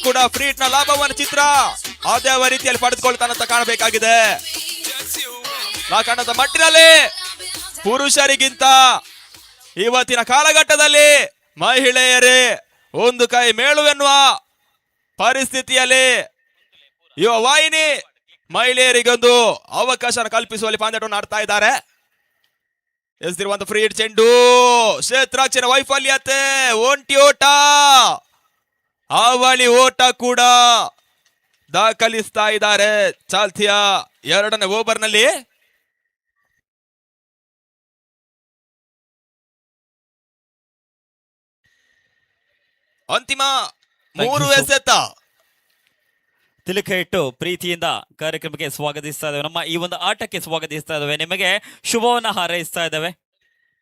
ಕೂಡ ಫ್ರೀಟ್ ನ ಲಾಭವನ್ನು ಚಿತ್ರ ಅದೇ ರೀತಿಯಲ್ಲಿ ಪಡೆದುಕೊಳ್ತಾನಂತ ಕಾಣಬೇಕಾಗಿದೆ. ನಾ ಕಾಣದ ಮಟ್ಟಿನಲ್ಲಿ ಪುರುಷರಿಗಿಂತ ಇವತ್ತಿನ ಕಾಲಘಟ್ಟದಲ್ಲಿ ಮಹಿಳೆಯರೇ ಒಂದು ಕೈ ಮೇಳು ಎನ್ನುವ ಪರಿಸ್ಥಿತಿಯಲ್ಲಿ ಯುವ ವಾಹಿನಿ ಮಹಿಳೆಯರಿಗೊಂದು ಅವಕಾಶ ಕಲ್ಪಿಸುವಲ್ಲಿ ಪಂದ್ಯಾಟವನ್ನು ಆಡ್ತಾ ಇದ್ದಾರೆ. ಎಸೆದಿರುವಂತ ಫ್ರೀ ಹಿಟ್ ಚೆಂಡು ಕ್ಷೇತ್ರಾಕ್ಷರ ವೈಫಲ್ಯತೆ, ಒಂಟಿ ಓಟ ಅವಳಿ ಓಟ ಕೂಡ ದಾಖಲಿಸ್ತಾ ಇದ್ದಾರೆ ಚಾಲ್ತಿಯ 2ನೇ ಓವರ್ನಲ್ಲಿ. ಅಂತಿಮ 3 ಎಸೆತ ತಿಲಕ ಇಟ್ಟು ಪ್ರೀತಿಯಿಂದ ಕಾರ್ಯಕ್ರಮಕ್ಕೆ ಸ್ವಾಗತಿಸ್ತಾ ಇದ್ದೇವೆ. ನಮ್ಮ ಈ ಒಂದು ಆಟಕ್ಕೆ ಸ್ವಾಗತಿಸ್ತಾ ಇದ್ದೇವೆ. ನಿಮಗೆ ಶುಭವನ್ನ ಹಾರೈಸ್ತಾ ಇದ್ದೇವೆ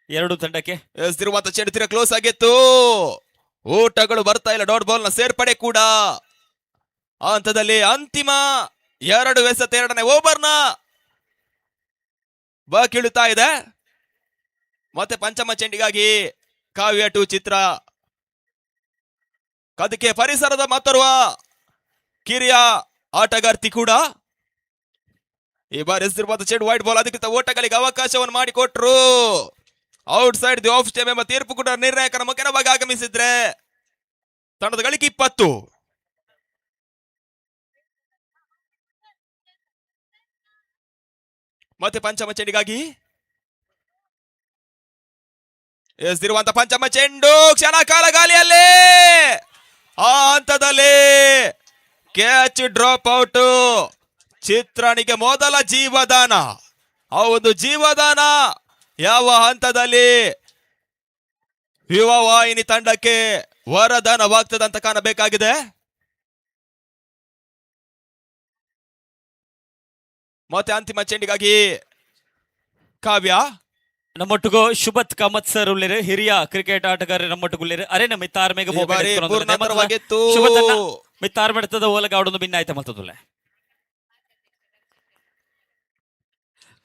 ಎರಡು ತಂಡಕ್ಕೆ. ಎಸೆದಿರುವಂತ ಚೆಂಡು ತೀರ ಕ್ಲೋಸ್ ಆಗಿತ್ತು. ಓಟಗಳು ಬರ್ತಾ ಇಲ್ಲ. ಡಾಟ್ ಬಾಲ್ ನ ಸೇರ್ಪಡೆ ಕೂಡ ಹಂತದಲ್ಲಿ ಅಂತಿಮ 2 ಎಸೆತ 2ನೇ ಓವರ್ನ ಬಾಕಿಳುತ್ತಾ ಇದೆ. ಮತ್ತೆ ಪಂಚಮ ಚೆಂಡಿಗಾಗಿ ಕಾವ್ಯ 2 ಚಿತ್ರ. ಅದಕ್ಕೆ ಪರಿಸರದ ಮತ್ತೋರ್ವ ಕಿರಿಯ ಆಟಗಾರ್ತಿ ಕೂಡ ಈ ಬಾರಿ ಎಸೆದಿರುವಂತ ಚೆಂಡು ವೈಟ್ ಬಾಲ್ ಅಧಿಕೃತ ಓಟಗಳಿಗೆ ಅವಕಾಶವನ್ನು ಮಾಡಿಕೊಟ್ರು. Out side the of stem ಎಂಬ ತೀರ್ಪು ಕೂಡ ನಿರ್ಣಾಯಕರ ಮುಖ್ಯವಾಗಿ ಆಗಮಿಸಿದ್ರೆ ತಂಡದ ಗಳಿಕೆ 20. ಮತ್ತೆ ಪಂಚಮ ಚೆಂಡಿಗಾಗಿ ಎಸೆದಿರುವಂತ ಪಂಚಮ ಚೆಂಡು ಕ್ಷಣ ಕಾಲ ಗಾಲಿಯಲ್ಲಿ ಆ ಹಂತದಲ್ಲಿ ಕ್ಯಾಚ್ ಡ್ರಾಪ್ ಔಟ್. ಚಿತ್ರಣಿಗೆ ಮೊದಲ ಜೀವದಾನ. ಆ ಒಂದು ಜೀವದಾನ ಯಾವ ಹಂತದಲ್ಲಿ ಯುವ ವಾಹಿನಿ ತಂಡಕ್ಕೆ ವರದಾನವಾಗ್ತದೆ ಅಂತ ಕಾಣಬೇಕಾಗಿದೆ. ಮತ್ತೆ ಅಂತಿಮ ಚೆಂಡಿಗಾಗಿ ಕಾವ್ಯ. ನಮ್ಮೊಟ್ಟಿಗೂ ಶುಭತ್ ಕಾಮತ್ ಸರ್ ಉಳ್ಳಿರು, ಹಿರಿಯ ಕ್ರಿಕೆಟ್ ಆಟಗಾರರು ನಮ್ಮೊಟ್ಟಿಗೆ ಉಳ್ಳಿರು. ಅರೆ ನಮ್ಮ ಮಿತ್ತಾರ್ ಮೇಗ ಈ ಬಾರಿ ಪೂರ್ಣಾಂತರವಾಗಿತ್ತು. ಶುಭತನ್ನ ಮಿತ್ತಾರ್ ಮೆಡ್ತದ ಓಲಗ ಆಡೋದು ಭಿನ್ನಾಯ್ತ ಮತ್ತದುಲೆ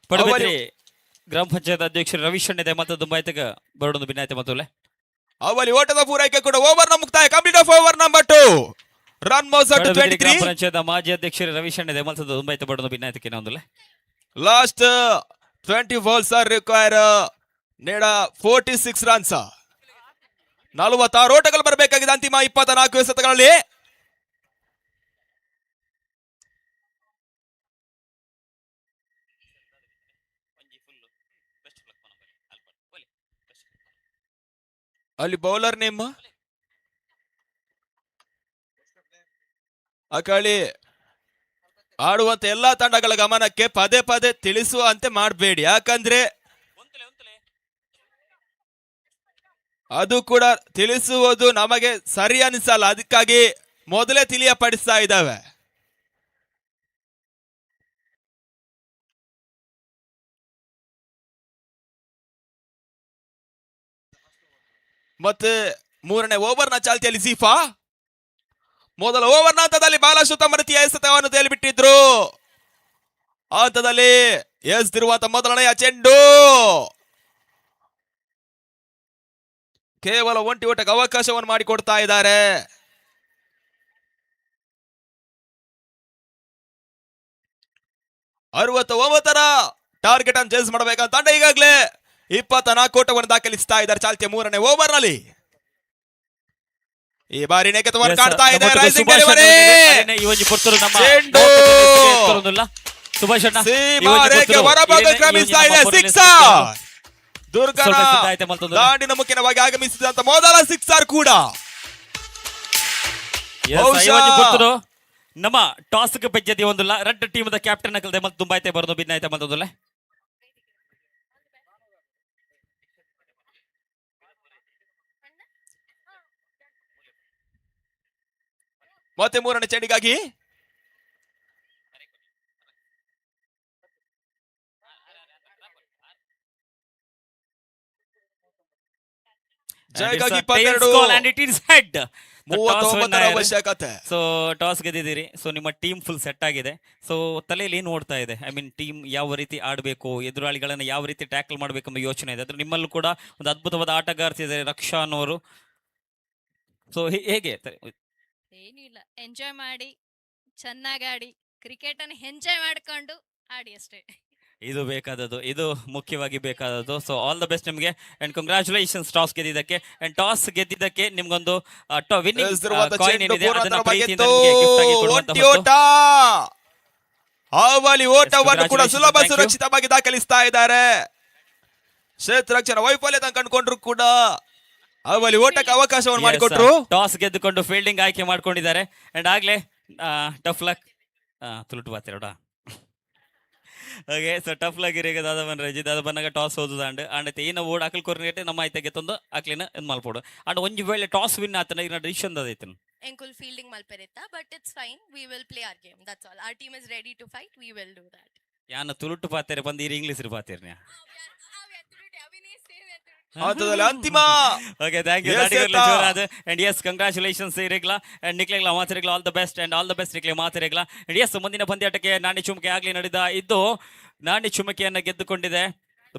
ಪಡಬೇದ್ರಿ ಗ್ರಾಮ ಪಂಚಾಯತ್ ಅಧ್ಯಕ್ಷರು ರವಿಶಣ್ಣ ಮತ್ತದು ಬೈತಗ ಬರೋದು ಭಿನ್ನಾಯ್ತ ಮತ್ತದುಲೆ ಅವಲಿ ಓಟದ ಪೂರೈಕೆ ಕೂಡ ಓವರ್ ನ ಮುಕ್ತಾಯ. Complete of over number 2. Run ಮೌಸ್ ಅಟ್ 23. ಗ್ರಾಮ ಪಂಚಾಯತ್ ಮಾಜಿ ಅಧ್ಯಕ್ಷರು ರವಿಶಣ್ಣ ಮತ್ತದು ಬೈತ ಬರೋದು ಭಿನ್ನಾಯ್ತಕ್ಕೆ ನಾವೊಂದುಲೆ ಲಾಸ್ಟ್ 20 balls are required ನೇಡ 46 ರನ್ಸ್. 46 ಓಟಗಳು ಬರಬೇಕಾಗಿದೆ ಅಂತಿಮ 24 ಎಸೆತಗಳಲ್ಲಿ. ಅಲ್ಲಿ ಬೌಲರ್ ನೇಮ್ ಅಕಳಿ ಆಡುವಂತ ಎಲ್ಲಾ ತಂಡಗಳ ಗಮನಕ್ಕೆ ಪದೇ ಪದೇ ತಿಳಿಸುವಂತೆ ಮಾಡಬೇಡಿ, ಯಾಕಂದ್ರೆ ಅದು ಕೂಡ ತಿಳಿಸುವುದು ನಮಗೆ ಸರಿ ಅನಿಸಲ್ಲ. ಅದಕ್ಕಾಗಿ ಮೊದಲೇ ತಿಳಿಯಪಡಿಸ್ತಾ ಇದ್ದಾವೆ. ಮತ್ತೆ ಮೂರನೇ ಓವರ್ನ ಚಾಲ್ತಿಯಲ್ಲಿ ಸೀಫಾ ಮೊದಲ ಓವರ್ನ ಹಂತದಲ್ಲಿ ಬಹಳಷ್ಟು ತಮ್ಮ ರೀತಿಯ ಎಸೆತವನ್ನು ತೇಲಿಬಿಟ್ಟಿದ್ರು. ಆ ಹಂತದಲ್ಲಿ ಎಸೆದಿರುವಂತ ಮೊದಲನೆಯ ಚೆಂಡು ಕೇವಲ ಒಂಟಿ ಓಟಕ್ಕೆ ಅವಕಾಶವನ್ನು ಮಾಡಿಕೊಡ್ತಾ ಇದ್ದಾರೆ. ರ ಟಾರ್ಗೆಟ್ ಅನ್ನು ಚೇಸ್ ಮಾಡಬೇಕಂತ ತಂಡ ಈಗಾಗಲೇ 24 ಓಟವನ್ನು ದಾಖಲಿಸ್ತಾ ಇದ್ದಾರೆ ಚಾಲ್ತಿಯ ಮೂರನೇ ಓವರ್ ನಲ್ಲಿ. ಈ ಬಾರಿ ನೆಗೆತವನ್ನು ಕಾಡ್ತಾ ಇದೆ ರೈಸಿಂಗ್ ಡೆಲಿವರಿ. ಚೆಂಡು ಸೀಮಾರೇಖೆ ಹೊರಭಾಗ ಕ್ರಮಿಸ್ತಾ ಇದೆ. ಸಿಕ್ಸರ್ ದುರ್ಗನ ದಾಂಡಿನ ಮುಖ್ಯವಾಗಿ ಆಗಮಿಸಿದಂತ ಮೊದಲ ಸಿಕ್ಸರ್ ಕೂಡ. ನಮ್ಮ ಟಾಸ್ ಪೆಜ್ಜದಿ ಒಂದು ರೆಡ್ ಟೀಮ್ ದ ಕ್ಯಾಪ್ಟನ್ ಅಕಲ್ದೆ ಮತ್ತೆ ತುಂಬಾ ಐತೆ ಬರೋದು ಬಿನ್ನ ಐತೆ ಮತ್ತೊಂದಲ್ಲ. ಮತ್ತೆ ಮೂರನೇ ಚೆಂಡಿಗಾಗಿ ಜಯಗಾಗಿ 12 ಅವಶ್ಯಕತೆ. ಸೊ ಟಾಸ್ ಗೆದ್ದಿದ್ದೀರಿ. ಸೊ ನಿಮ್ಮ ಟೀಮ್ ಫುಲ್ ಸೆಟ್ ಆಗಿದೆ. ಸೊ ತಲೆಯಲ್ಲಿ ಏನು ಓಡ್ತಾ ಇದೆ, ಐ ಮೀನ್ ಟೀಮ್ ಯಾವ ರೀತಿ ಆಡಬೇಕು, ಎದುರಾಳಿಗಳನ್ನ ಯಾವ ರೀತಿ ಟ್ಯಾಕಲ್ ಮಾಡಬೇಕೆಂಬ ಯೋಚನೆ ಇದೆ. ಅದ್ರ ನಿಮ್ಮಲ್ಲೂ ಕೂಡ ಒಂದು ಅದ್ಭುತವಾದ ಆಟಗಾರ್ತಿದ್ದಾರೆ ರಕ್ಷಾ ಅನ್ನೋರು. ಸೊ ಹೇಗೆ ಏನೂ ಇಲ್ಲ, ಎಂಜಾಯ್ ಮಾಡಿ ಚೆನ್ನಾಗಿ ಆಡಿ, ಕ್ರಿಕೆಟ್ ಅನ್ನು ಎಂಜಾಯ್ ಮಾಡ್ಕೊಂಡು ಆಡಿ ಅಷ್ಟೇ. ಇದು ಬೇಕಾದದ್ದು, ಇದು ಮುಖ್ಯವಾಗಿ ಬೇಕಾದದ್ದು. ಸೊ ಆಲ್ ದ ಬೆಸ್ಟ್ ನಿಮಗೆ ಅಂಡ್ ಕಂಗ್ರಾಚುಲೇಷನ್ಸ್ ಟಾಸ್ ಗೆದ್ದಿದ್ದಕ್ಕೆ. ಅಂಡ್ ಟಾಸ್ ಗೆದ್ದಿದ್ದಕ್ಕೆ ನಿಮ್ಗೊಂದು ವಿನ್ನಿಂಗ್ ಕಾಯಿನ್ ಏನಿದೆ ಅದನ್ನ ಪ್ರೀತಿಯಿಂದ ನಿಮಗೆ ಗಿಫ್ಟ್ ಆಗಿ ಕೊಡುವಂತ ಅವಲಿ ಓಟವನ್ನು ಕೂಡ ಸುಲಭ ಸುರಕ್ಷಿತವಾಗಿ ದಾಖಲಿಸ್ತಾ ಇದ್ದಾರೆ. ಕ್ಷೇತ್ರರಕ್ಷಣ ವೈಫಲ್ಯ ಕಂಡುಕೊಂಡ್ರು ಕೂಡ ಅವಲಿ ಓಟಕ್ಕೆ ಅವಕಾಶವನ್ನು ಮಾಡಿಕೊಟ್ರು. ಟಾಸ್ ಗೆದ್ದುಕೊಂಡು ಫೀಲ್ಡಿಂಗ್ ಆಯ್ಕೆ ಮಾಡ್ಕೊಂಡಿದ್ದಾರೆ. ಅಂಡ್ ಆಗ್ಲೇ ಟಫ್ ಲಕ್ ತುಳುಟು ಬಾತಿರೋಡ ಹಾಗೆ. ಸೊ ಟಫ್ ಲಕ್ ಇರಿಗೆ ದಾದ ಬನ್ ರಜಿ ದಾದ ಬನ್ನಾಗ ಟಾಸ್ ಹೋದ ಅಂಡ್ ಏನ ಓಡ್ ಅಕಲ್ ಕೊರ್ನೇಟೆ ನಮ್ಮ ಆಯ್ತಾಗೆ ತಂದು ಅಕ್ಲಿನ ಇದು ಮಲ್ಪೋಡು. ಅಂಡ್ ಒಂಜಿ ವೇಳೆ ಟಾಸ್ ವಿನ್ ಆತನ ಈಗ ಡಿಸಿಷನ್ ಅದೈತನ ಎಂಕುಲ್ ಫೀಲ್ಡಿಂಗ್ ಮಲ್ಪೆರಿತ್ತ, but it's fine, we will play our game, that's all. Our team is ready to fight, we will do that. ಯಾನ ತುಳುಟು ಪಾತೆರೆ ಬಂದು ಈ ಇಂಗ್ಲಿಷ್ ಪಾತೆರ್ನ್ಯಾ ಅಂತಿಮ. Okay, thank you. That is Jorad. And yes, congratulations Iregla and Niklegla Matheregla, all the best and all the best Nikle Matheregla. And yes, ಮುಂದಿನ ಪಂದ್ಯಾಟಕ್ಕೆ ನಾಣಿ ಚುಮಕೆ ಆಗ್ಲಿ ನಡೆದ ಇದ್ದು ನಾಣಿ ಚುಮಕೆಯನ್ನು ಗೆದ್ದುಕೊಂಡಿದೆ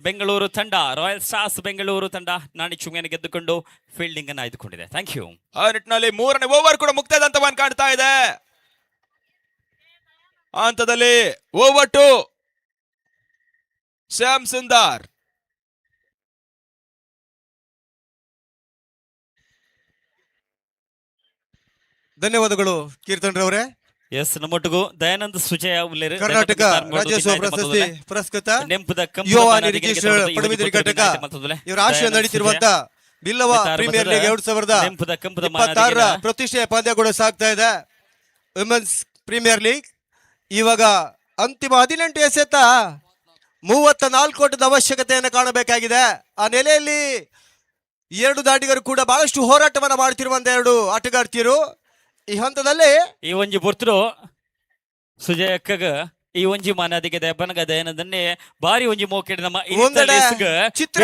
ಬೆಂಗಳೂರು ತಂಡ. ರಾಯಲ್ ಸ್ಟಾರ್ಸ್ ಬೆಂಗಳೂರು ತಂಡ ನಾಣಿ ಚುಮಕೆಯನ್ನು ಗೆದ್ದುಕೊಂಡು ಫೀಲ್ಡಿಂಗ್ ಅನ್ನು ಆಯ್ದುಕೊಂಡಿದೆ. Thank you. ಆ ನಿಟ್ಟಿನಲ್ಲಿ ಮೂರನೇ ಓವರ್ ಕೂಡ ಮುಕ್ತಾಯದ ಹಂತವನ್ನು ಕಾಣ್ತಾ ಇದೆ. ಆ ಹಂತದಲ್ಲಿ ಓವರ್ ಟು ಶ್ಯಾಮ್ ಸುಂದರ್. ಧನ್ಯವಾದಗಳು ಕೀರ್ತನ್ ರವರೇ. ಎಸ್, ನಮ್ಮೊಟ್ಟಿಗೂ ದಯಾನಂದ್ ಸುಜಯ ಉಲ್ಲೇರ್, ಕರ್ನಾಟಕ ರಾಜ್ಯೋತ್ಸವ ಪ್ರಶಸ್ತಿ ಪುರಸ್ಕೃತ ನೆಂಪದ ಯುವ ನಿರೀಕ್ಷೆ ಪಡುಬಿದ್ರಿ ಘಟಕ ಇವರ ಆಶಯ ನಡೀತಿರುವಂತ ಬಿಲ್ಲವ ಪ್ರೀಮಿಯರ್ ಲೀಗ್ 2026 ಪ್ರತಿಷ್ಠೆಯ ಪಂದ್ಯ ಕೂಡ ಸಾಗ್ತಾ ಇದೆ. ವಿಮೆನ್ಸ್ ಪ್ರೀಮಿಯರ್ ಲೀಗ್ ಇವಾಗ ಅಂತಿಮ 18 ಎಸೆತ 34 ಓಟದ ಅವಶ್ಯಕತೆಯನ್ನು ಕಾಣಬೇಕಾಗಿದೆ. ಆ ನೆಲೆಯಲ್ಲಿ ಎರಡು ದಾಟಿಗರು ಕೂಡ ಬಹಳಷ್ಟು ಹೋರಾಟವನ್ನ ಮಾಡ್ತಿರುವಂತ ಎರಡು ಆಟಗಾರ್ತಿಯರು ಈ ಹಂತದಲ್ಲಿ ಈ ಒಂಜಿ ಪುರ್ತರು ಸುಜಯ ಅಕ್ಕಗ ಈ ಒಂಜಿ ಮಾನದಿಗೆ ದೆಬ್ಬನಗ ದಯನದನ್ನೇ ಬಾರಿ ಒಂಜಿ ಮೋಕೆಡ್ ನಮ್ಮ ಚಿತ್ರ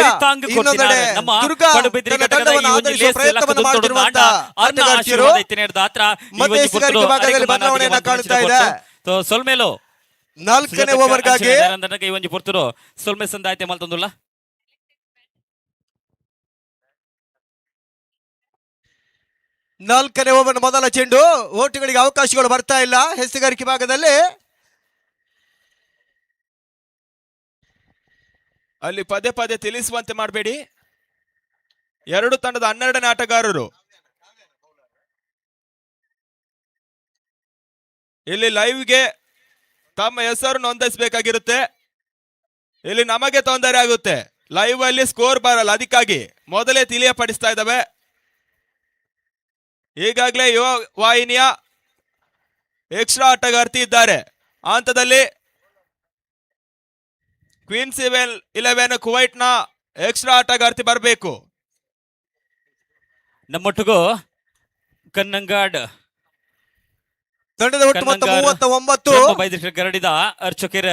ನಮ್ಮ ಪಡುಬಿದ್ರಿ ಘಟಕದ ಈ ಒಂಜಿ ಲೇಸ್ ಲಕ್ಕದ ತೊಡದ ಆಟ ಅರ್ನ ಆಶೀರ್ವಾದ ಇತ್ತಿನೇರ್ದ ಆತ್ರ ಈ ಒಂಜಿ ಪುರ್ತರು ಬದಲಾವಣೆಯನ್ನ ಕಾಣ್ತಾ ಇದೆ. ತೋ ಸೊಲ್ಮೇಲೋ 4ನೇ ಓವರ್ಗಾಗಿ ಈ ಒಂಜಿ ಪುರ್ತರು ಸೊಲ್ಮೆ ಸಂದಾಯ್ತೆ ಮಲ್ತೊಂದುಲ್ಲ. 4ನೇ ಓವರ್ ಮೊದಲ ಚೆಂಡು, ಓಟುಗಳಿಗೆ ಅವಕಾಶಗಳು ಬರ್ತಾ ಇಲ್ಲ ಹೆಸರುಗಾರಿಕೆ ಭಾಗದಲ್ಲಿ. ಅಲ್ಲಿ ಪದೇ ಪದೇ ತಿಳಿಸುವಂತೆ ಮಾಡಬೇಡಿ. ಎರಡು ತಂಡದ 12ನೇ ಆಟಗಾರರು ಇಲ್ಲಿ ಲೈವ್ಗೆ ತಮ್ಮ ಹೆಸರು ನೋಂದಾಯಿಸಬೇಕಾಗಿರುತ್ತೆ. ಇಲ್ಲಿ ನಮಗೆ ತೊಂದರೆ ಆಗುತ್ತೆ, ಲೈವ್ ಅಲ್ಲಿ ಸ್ಕೋರ್ ಬರಲ್ಲ, ಅದಕ್ಕಾಗಿ ಮೊದಲೇ ತಿಳಿಯಪಡಿಸ್ತಾ ಇದ್ದಾವೆ. ಈಗಾಗಲೇ ಯುವ ವಾಹಿನಿಯ ಎಕ್ಸ್ಟ್ರಾ ಆಟಗಾರ್ತಿ ಇದ್ದಾರೆ. ಆ ಹಂತದಲ್ಲಿ ಕ್ವೀನ್ಸ್ 11 ಕುವೈಟ್ನ ಎಕ್ಸ್ಟ್ರಾ ಆಟಗಾರ್ತಿ ಬರಬೇಕು. ನಮ್ಮೊಟ್ಟಿಗೂ ಕನ್ನಂಗಾಡ್ ತಂಡದ ಒಟ್ಟು ಮೊತ್ತ 39. ಬೈದಿರ ಗರಡಿದ ಅರ್ಚಕರ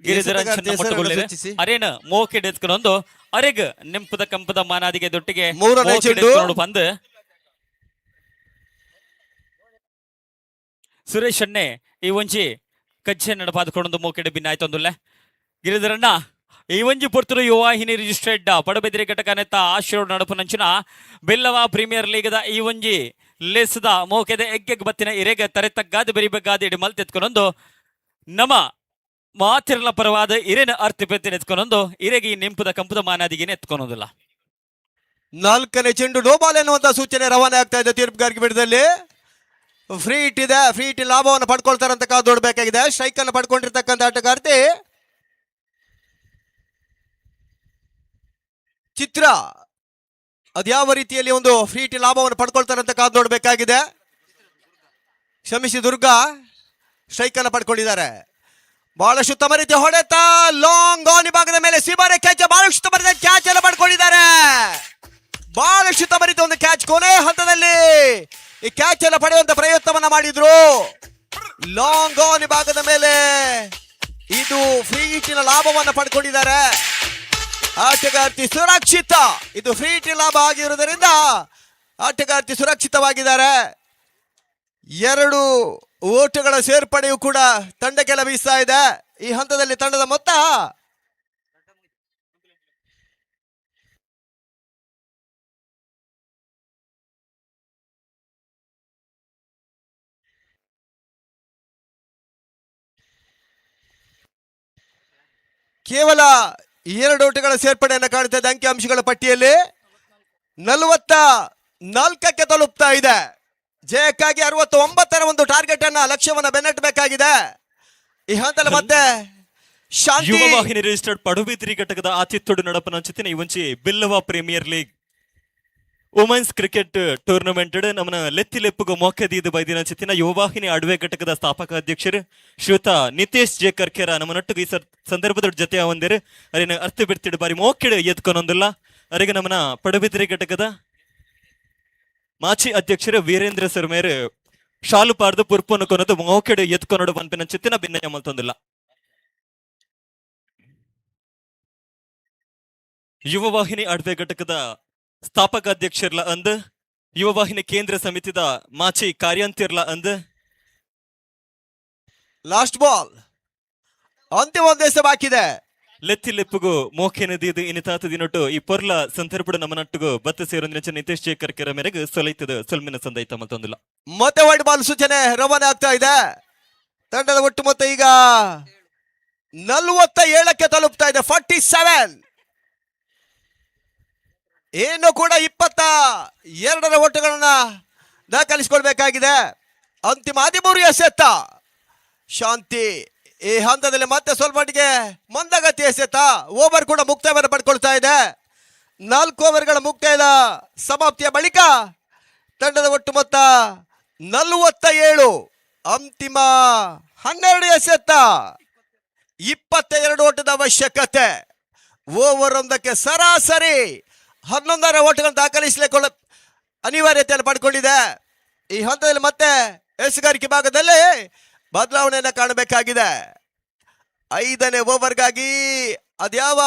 ಗಿರಿಧರನ್ ಚೆನ್ನಮೊಟ್ಟುಗೊಳ್ಳಿದೆ ಅರೇನ ಮೋಕೆ ಎತ್ಕೊಂಡೊಂದು ಅರೆಗ್ ನೆಂಪದ ಕಂಪದ ಮಾನಾದಿಗೆ ದೊಟ್ಟಿಗೆ ಮೂರನೇ ಚೆಂಡು ಬಂದು ಸುರೇಶ್ ಅಣ್ಣೆ ಈ ಒಂಜಿ ಕಜ್ಜೆ ನಡಪಾದ್ಕೊಂಡು ಮೋಕೆಡೆ ಭಿನ್ನ ಆಯ್ತು ಅಂದುಲ್ಲೆ ಗಿರಿಧರಣ್ಣ ಈ ಒಂಜಿ ಪೊರ್ತರು ಯುವಾಹಿನಿ ರಿಜಿಸ್ಟ್ರೇಡ್ ಪಡಬೆದಿರೆ ಘಟಕ ನೆತ್ತ ಆಶೀರ್ವಾದ ನಡಪು ನಂಚಿನ ಬೆಲ್ಲವ ಪ್ರೀಮಿಯರ್ ಲೀಗದ ಈ ಒಂಜಿ ಲೇಸದ ಮೋಕೆದ ಎಗ್ಗೆಗ್ ಬತ್ತಿನ ಇರೆಗೆ ತರೆತಗ್ಗಾದ ಬೆರಿಬೆಗ್ಗಾದ ಇಡಿ ಮಲ್ತ್ ಎತ್ಕೊಂಡೊಂದು ನಮ ಮಾತಿರಲ ಪರವಾದ ಇರೇನ ಅರ್ಥ ಬೆತ್ತಿನ ಎತ್ಕೊಂಡೊಂದು ಇರೆಗೆ ಈ ನೆಂಪುದ ಕಂಪದ ಮಾನಾದಿಗೆನೆ ಎತ್ಕೊಳೋದಿಲ್ಲ. 4ನೇ ಚೆಂಡು ನೋಬಾಲ್ ಎನ್ನುವಂತ ಸೂಚನೆ ರವಾನೆ ಆಗ್ತಾ ಇದೆ ತೀರ್ಪುಗಾರಿಕೆ ಬಿಡದಲ್ಲಿ. ಫ್ರೀ ಹಿಟ್ ಇದೆ, ಫ್ರೀ ಹಿಟ್ ಲಾಭವನ್ನು ಪಡ್ಕೊಳ್ತಾರಂತ ಕಾದು ನೋಡಬೇಕಾಗಿದೆ. ಸ್ಟ್ರೈಕ್ ಅನ್ನು ಪಡ್ಕೊಂಡಿರ್ತಕ್ಕಂಥ ಆಟಗಾರ್ತಿ ಚಿತ್ರ ಅದ್ಯಾವ ರೀತಿಯಲ್ಲಿ ಒಂದು ಫ್ರೀ ಹಿಟ್ ಲಾಭವನ್ನು ಪಡ್ಕೊಳ್ತಾರಂತ ಕಾದು ನೋಡಬೇಕಾಗಿದೆ. ಕ್ಷಮಿಸಿ, ದುರ್ಗಾ ಸ್ಟ್ರೈಕ್ ಅನ್ನು ಪಡ್ಕೊಂಡಿದ್ದಾರೆ. ಬಹಳಷ್ಟು ಉತ್ತಮ ರೀತಿ ಹೊಡೆತ ಲಾಂಗ್ ಆನ್ ಭಾಗದ ಮೇಲೆ ಸಿಬಾರೆ ಕ್ಯಾಚ್, ಬಹಳಷ್ಟು ಉತ್ತಮ ರೀತಿಯ ಕ್ಯಾಚ್ ಅನ್ನು ಪಡ್ಕೊಂಡಿದ್ದಾರೆ. ಬಹಳಷ್ಟು ಉತ್ತಮ ರೀತಿಯ ಒಂದು ಕ್ಯಾಚ್, ಕೊನೆ ಹಂತದಲ್ಲಿ ಈ ಕ್ಯಾಚ್ ಅನ್ನು ಪಡೆಯುವಂತ ಪ್ರಯತ್ನವನ್ನ ಮಾಡಿದ್ರು. ಲಾಂಗ್ ಆನ್ ಭಾಗದ ಮೇಲೆ ಇದು ಫ್ರೀ ಹಿಟ್ಟಿನ ಲಾಭವನ್ನು ಪಡ್ಕೊಂಡಿದ್ದಾರೆ. ಆಟಗಾರ್ತಿ ಸುರಕ್ಷಿತ, ಇದು ಫ್ರೀ ಹಿಟ್ ಲಾಭ ಆಗಿರುವುದರಿಂದ ಆಟಗಾರ್ತಿ ಸುರಕ್ಷಿತವಾಗಿದ್ದಾರೆ. 2 ಓಟುಗಳ ಸೇರ್ಪಡೆಯು ಕೂಡ ತಂಡಕ್ಕೆ ಲಭಿಸ್ತಾ ಇದೆ. ಈ ಹಂತದಲ್ಲಿ ತಂಡದ ಮೊತ್ತ ಕೇವಲ 2 ಓಟಗಳ ಸೇರ್ಪಡೆಯನ್ನು ಕಾಣ್ತಾ ಇದೆ. ಅಂಕಿಅಂಶಗಳ ಪಟ್ಟಿಯಲ್ಲಿ 44ಕ್ಕೆ ತಲುಪ್ತಾ ಇದೆ. ಜಯಕ್ಕಾಗಿ 69ರ ಒಂದು ಟಾರ್ಗೆಟ್ ಅನ್ನ ಲಕ್ಷ್ಯವನ್ನ ಬೆನ್ನಟ್ಟಬೇಕಾಗಿದೆ. ಈ ಹಂತದಲ್ಲಿ ಮತ್ತೆ ಶಾಂತಿ ಯುವ ವಾಹಿನಿ ರಿಜಿಸ್ಟರ್ಡ್ ಪಡುಬಿದ್ರಿ ಘಟಕದ ಆತಿಥ್ಯಡು ನಡಪನ ಚಿತ್ತಿನ ಇವಂಚಿ Billava premier league women's cricket tournament ನಮ್ಮನ ಲೆತ್ತಿ ಲೆಪ್ಪುಗು ಮೊಕ್ಕದೀದು ಬೈದಿನ ಚಿತ್ತಿನ ಯುವ ವಾಹಿನಿ ಅಡವೆ ಘಟಕದ ಸ್ಥಾಪಕ ಅಧ್ಯಕ್ಷರು ಶ್ರೀಯುತ ನಿತೇಶ್ ಜೆ ಕರ್ಕೆರ ನಮ್ಮನೊಟ್ಟಿಗೆ ಈ ಸಂದರ್ಭದ ಜೊತೆ ಒಂದಿರು ಅರಿನ ಅರ್ಥ ಬಿಡ್ತಿಡು ಬಾರಿ ಮೋಕೆಡು ಎತ್ಕೊನೊಂದಿಲ್ಲ ಅರಿಗೆ ನಮ್ಮನ ಪಡುಬಿದ್ರಿ ಘಟಕದ ಮಾಜಿ ಅಧ್ಯಕ್ಷರು ವೀರೇಂದ್ರ ಸರ್ಮೇರ್ ಶಾಲು ಪಾರ್ದು ಪುರ್ಪನ್ನು ಕೊನದು ಮೋಕೆಡು ಎತ್ಕೊನೋಡು ಪನ್ಪಿನ ಚಿತ್ತಿನ ಭಿನ್ನ ಮಲ್ತೊಂದಿಲ್ಲ. ಯುವ ವಾಹಿನಿ ಅಡವೆ ಘಟಕದ ಸ್ಥಾಪಕ ಅಧ್ಯಕ್ಷರ್ಲ ಅಂದ್ ಯುವ ವಾಹಿನಿ ಕೇಂದ್ರ ಸಮಿತಿದ ಮಾಜಿ ಕಾರ್ಯಾಂತಿರ್ಲ ಅಂದ್ ಲಾಸ್ಟ್ ಬಾಲ್ ಅಂತಿಮ ಉದ್ದೇಶ ಬಾಕಿದೆ. ಲೆತ್ತಿ ಲೆಪ್ಪುಗು ಮೋಕೆನದಿದು ಇನಿತಾತ ದಿನೊಟ್ಟು ಈ ಪೊರ್ಲ ಸಂದರ್ಭಡು ನಮ್ಮನಟ್ಟುಗು ಬತ್ತ ಸೇರೊಂದಿನ ನಿತೇಶ್ ಜೇಕರ್ ಕೆರ ಮೇರೆಗೆ ಸೊಲೈತದ ಸೊಲ್ಮಿನ ಸಂದೈತ ಮತ್ತೊಂದಿಲ್ಲ. ಮತ್ತೆ ವೈಡ್ ಬಾಲ್ ಸೂಚನೆ ರವಾನೆ ಆಗ್ತಾ ಇದೆ. ತಂಡದ ಒಟ್ಟು ಮೊತ್ತ ಈಗ 47ಕ್ಕೆ ತಲುಪ್ತಾ ಇದೆ. 47 ಏನು ಕೂಡ 22ರ ಓಟಗಳನ್ನ ದಾಖಲಿಸಿಕೊಳ್ಬೇಕಾಗಿದೆ. ಅಂತಿಮ 13 ಎಸೆತ. ಶಾಂತಿ ಈ ಹಂತದಲ್ಲಿ ಮತ್ತೆ ಸ್ವಲ್ಪ ಮಟ್ಟಿಗೆ ಮಂದಗತಿ ಎಸೆತ. ಓವರ್ ಕೂಡ ಮುಕ್ತಾಯವನ್ನು ಪಡ್ಕೊಳ್ತಾ ಇದೆ. 4 ಓವರ್ಗಳ ಮುಕ್ತಾಯದ ಸಮಾಪ್ತಿಯ ಬಳಿಕ ತಂಡದ ಒಟ್ಟು ಮೊತ್ತ 47. ಅಂತಿಮ 12 ಎಸೆತ, 22 ಓಟದ ಅವಶ್ಯಕತೆ. ಓವರ್ ಒಂದಕ್ಕೆ ಸರಾಸರಿ 11ರ ಓಟಗಳನ್ನು ದಾಖಲಿಸಲಿಕ್ಕೆ ಅನಿವಾರ್ಯತೆಯನ್ನು ಪಡ್ಕೊಂಡಿದೆ. ಈ ಹಂತದಲ್ಲಿ ಮತ್ತೆ ಎಸೆಗಾರಿಕೆ ಭಾಗದಲ್ಲಿ ಬದಲಾವಣೆಯನ್ನು ಕಾಣಬೇಕಾಗಿದೆ. 5ನೇ ಓವರ್ಗಾಗಿ ಅದ್ಯಾವ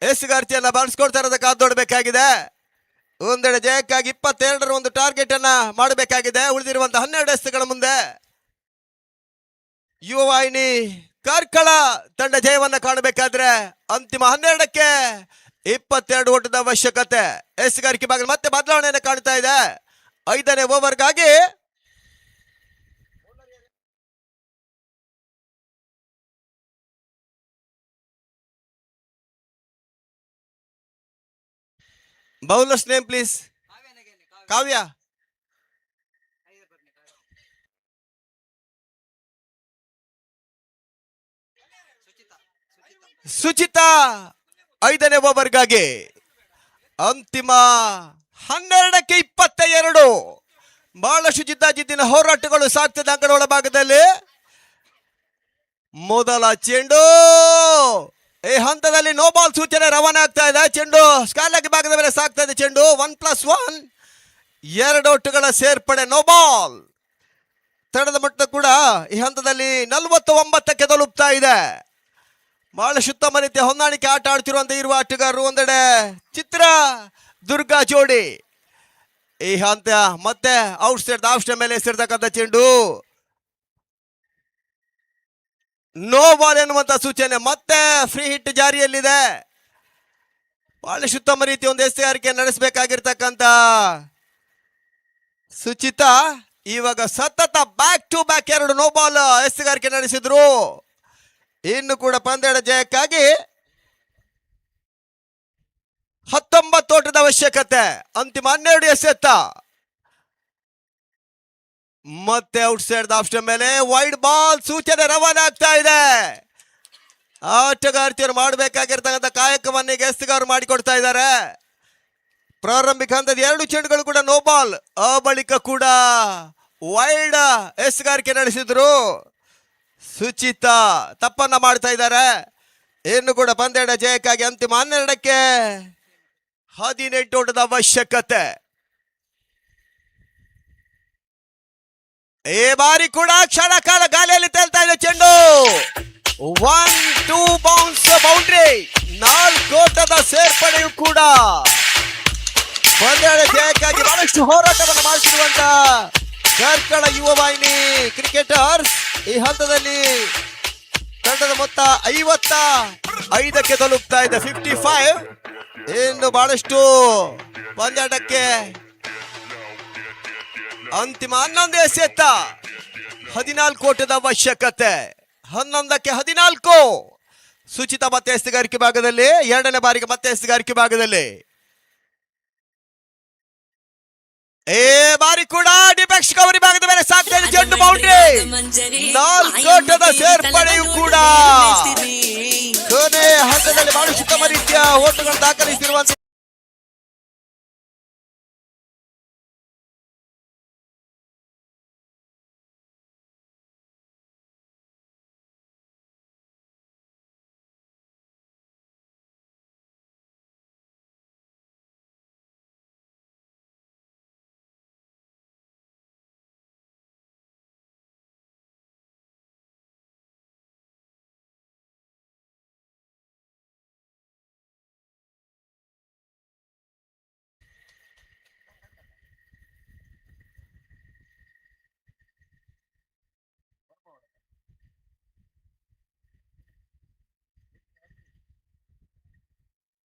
ಎಸೆಗಾರ್ತಿಯನ್ನ ಬಳಸ್ಕೊಳ್ತಾರದ ಕಾದು ನೋಡಬೇಕಾಗಿದೆ. ಒಂದೆಡೆ ಜಯಕ್ಕಾಗಿ 22ರ ಒಂದು ಟಾರ್ಗೆಟ್ ಅನ್ನ ಮಾಡಬೇಕಾಗಿದೆ. ಉಳಿದಿರುವಂತಹ 12 ಎಸೆಗಳ ಮುಂದೆ ಯುವ ವಾಹಿನಿ ಕಾರ್ಕಳ ತಂಡ ಜಯವನ್ನ ಕಾಣಬೇಕಾದ್ರೆ ಅಂತಿಮ 12ಕ್ಕೆ 22 ಓಟದ ಅವಶ್ಯಕತೆ. ಎಸೆಗಾರಿಕೆ ಭಾಗ ಮತ್ತೆ ಬದಲಾವಣೆಯನ್ನು ಕಾಣ್ತಾ ಇದೆ. 5ನೇ ಓವರ್ಗಾಗಿ ಬೌಲರ್ಸ್ ನೇಮ್ ಪ್ಲೀಸ್. ಕಾವ್ಯ. ಸುಚಿತಾ 5ನೇ ಓವರ್ಗಾಗಿ. ಅಂತಿಮ 12ಕ್ಕೆ 22. ಬಹಳಷ್ಟು ಜಿದ್ದಾಜಿದ್ದಿನ ಹೋರಾಟಗಳು ಸಾಗ್ತದೆ ಅಂಕಣ ಒಳಭಾಗದಲ್ಲಿ. ಮೊದಲ ಚೆಂಡು ಈ ಹಂತದಲ್ಲಿ ನೋ ಬಾಲ್ ಸೂಚನೆ ರವಾನೆ ಆಗ್ತಾ ಇದೆ. ಚೆಂಡು ಸ್ಕಾಲಕ್ಕೆ ಭಾಗದ ಮೇಲೆ ಸಾಗ್ತಾ ಇದೆ. ಚೆಂಡು 1+1, 2 ಒಟ್ಟುಗಳ ಸೇರ್ಪಡೆ, ನೋ ಬಾಲ್. ತಡದ ಮಟ್ಟ ಕೂಡ ಈ ಹಂತದಲ್ಲಿ 49ಕ್ಕೆ ತಲುಪ್ತಾ ಇದೆ. ಬಹಳ ಉತ್ತಮ ರೀತಿಯ ಹೊಂದಾಣಿಕೆ ಆಟ ಆಡ್ತಿರುವಂತ ಇರುವ ಆಟಗಾರರು. ಒಂದೆಡೆ ಚಿತ್ರ ದುರ್ಗಾ ಜೋಡಿ. ಈ ಹಂತ ಮತ್ತೆ ಔಟ್ ಸೈಡ್ ಆಫ್ ಸ್ಟಂಪ್ ಮೇಲೆ ಎಸೆರ್ತಕ್ಕಂಥ ಚೆಂಡು ನೋ ಬಾಲ್ ಎನ್ನುವಂತ ಸೂಚನೆ. ಮತ್ತೆ ಫ್ರೀ ಹಿಟ್ ಜಾರಿಯಲ್ಲಿದೆ. ಬಹಳ ಉತ್ತಮ ರೀತಿಯ ಒಂದು ಎಸೆಗಾರಿಕೆ ನಡೆಸಬೇಕಾಗಿರ್ತಕ್ಕಂಥ ಸುಚಿತಾ ಇವಾಗ ಸತತ back to back 2 no ball ಎಸೆಗಾರಿಕೆ ನಡೆಸಿದ್ರು. ಇನ್ನು ಕೂಡ ಪಂದ್ಯದ ಜಯಕ್ಕಾಗಿ 19 ಓಟದ ಅವಶ್ಯಕತೆ. ಅಂತಿಮ 12 ಎಸೆತ್ತ. ಮತ್ತೆ ಔಟ್ ಸೈಡ್ ಆಫ್ ಸ್ಟಂಪ್ ಮೇಲೆ ವೈಡ್ ಬಾಲ್ ಸೂಚನೆ ರವಾನೆ ಆಗ್ತಾ ಇದೆ. ಆಟಗಾರ್ತಿಯರು ಮಾಡಬೇಕಾಗಿರ್ತಕ್ಕಂಥ ಕಾಯಕವನ್ನು ಈಗ ಎಸೆಗಾರರು ಮಾಡಿಕೊಡ್ತಾ ಇದ್ದಾರೆ. ಪ್ರಾರಂಭಿಕ ಹಂತದ 2 ಚೆಂಡುಗಳು ಕೂಡ ನೋ ಬಾಲ್. ಆ ಬಳಿಕ ಕೂಡ ವೈಡ್ ಎಸೆಗಾರಿಕೆ ನಡೆಸಿದ್ರು. ಸುಚಿತಾ ತಪ್ಪನ್ನ ಮಾಡ್ತಾ ಇದ್ದಾರೆ. ಇನ್ನು ಕೂಡ ಪಂದ್ಯದ ಜಯಕ್ಕಾಗಿ ಅಂತಿಮ 12ಕ್ಕೆ 18 ಓಟದ ಅವಶ್ಯಕತೆ. ಈ ಬಾರಿ ಕೂಡ ಕ್ಷಣ ಕಾಲ ಗಾಳಿಯಲ್ಲಿ ತೇಲ್ತಾ ಇದೆ ಚೆಂಡು. 1-2 ಬೌನ್ಸ್ ಬೌಂಡ್ರಿ. 4 ಓಟದ ಸೇರ್ಪಡೆಯು ಕೂಡ ಪಂದ್ಯದ ಜಯಕ್ಕಾಗಿ ಬಹಳಷ್ಟು ಹೋರಾಟವನ್ನು ಮಾಡುತ್ತಿರುವಂತ ಕಾರ್ಕಳ ಯುವ ವಾಹಿನಿ ಕ್ರಿಕೆಟರ್ಸ್ ಈ ಹಂತದಲ್ಲಿ ತಂಡದ ಮೊತ್ತ 55ಕ್ಕೆ ತಲುಪ್ತಾ ಇದೆ. 55. ಇನ್ನು ಬಹಳಷ್ಟು ಪಂದ್ಯಾಟಕ್ಕೆ ಅಂತಿಮ 11 ಎಸೆತ್ತ. 14 ಓಟದ ಅವಶ್ಯಕತೆ. 11ಕ್ಕೆ 14. ಸುಚಿತಾ ಮತ್ತೆ ಎಸೆಗಾರಿಕೆ ಭಾಗದಲ್ಲಿ, 2ನೇ ಬಾರಿಗೆ ಮತ್ತೆ ಎಸೆಗಾರಿಕೆ ಭಾಗದಲ್ಲಿ. ಏ ಬಾರಿ ಕೂಡ ಡಿಫೆಕ್ಸ್ ಕವರಿ ಭಾಗದ ಮೇಲೆ ಸಾಕ್ತಾ ಇದೆ ಚೆಂಡು. ಬೌಂಡ್ರಿ. 4 ಓಟದ ಸೇರ್ಪಡೆಯು ಕೂಡ ಕೊನೆ ಹಂತದಲ್ಲಿ ಬಹಳ ಉತ್ತಮ ರೀತಿಯ ಓಟಗಳನ್ನು ದಾಖಲಿಸಿರುವಂತ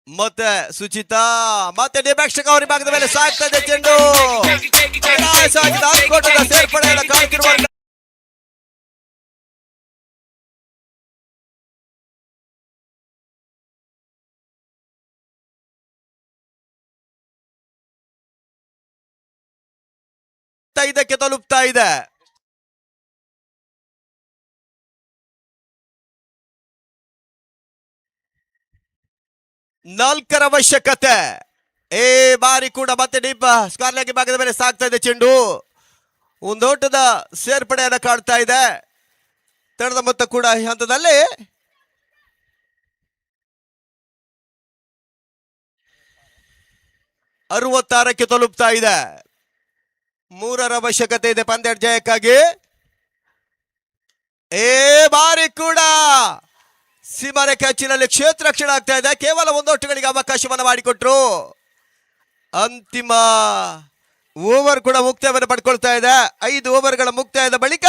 ಮತ್ತೆ ಸುಚಿತಾ ಮತ್ತೆ ಡಿಫೆಕ್ಸ್ ಕವರಿ ಭಾಗದ ಮೇಲೆ ಸಾಕ್ತಾ ಇದೆ ಚೆಂಡು. ಸೇರ್ಪಡೆಯನ್ನು ಕಾಣ್ತಿರುವ ಇದಕ್ಕೆ ತಲುಪ್ತಾ ಇದೆ. ನಾಲ್ಕರ ಅವಶ್ಯಕತೆ. ಏ ಬಾರಿ ಕೂಡ ಮತ್ತೆ ಡೀಪ್ ಸ್ಕಾರ್ಲೆಗ್ ಭಾಗದ ಮೇಲೆ ಸಾಕ್ತಾ ಇದೆ ಚೆಂಡು. ಒಂದೋಟದ ಸೇರ್ಪಡೆಯನ್ನು ಕಾಡ್ತಾ ಇದೆ. ತಡದ ಮೊತ್ತ ಕೂಡ ಈ ಹಂತದಲ್ಲಿ 66ಕ್ಕೆ ತಲುಪ್ತಾ ಇದೆ. 3ರ ಅವಶ್ಯಕತೆ ಇದೆ ಪಂದ್ಯ ಜಯಕ್ಕಾಗಿ. ಏ ಬಾರಿ ಕೂಡ ಸೀಮಾರೇಖೆ ಅಚ್ಚಿನಲ್ಲಿ ಕ್ಷೇತ್ರ ರಕ್ಷಣೆ ಆಗ್ತಾ ಇದೆ. ಕೇವಲ 1 ಓಟಗಳಿಗೆ ಅವಕಾಶವನ್ನು ಮಾಡಿಕೊಟ್ರು. ಅಂತಿಮ ಓವರ್ ಕೂಡ ಮುಕ್ತಾಯವನ್ನು ಪಡ್ಕೊಳ್ತಾ ಇದೆ. 5 ಓವರ್ಗಳ ಮುಕ್ತಾಯದ ಬಳಿಕ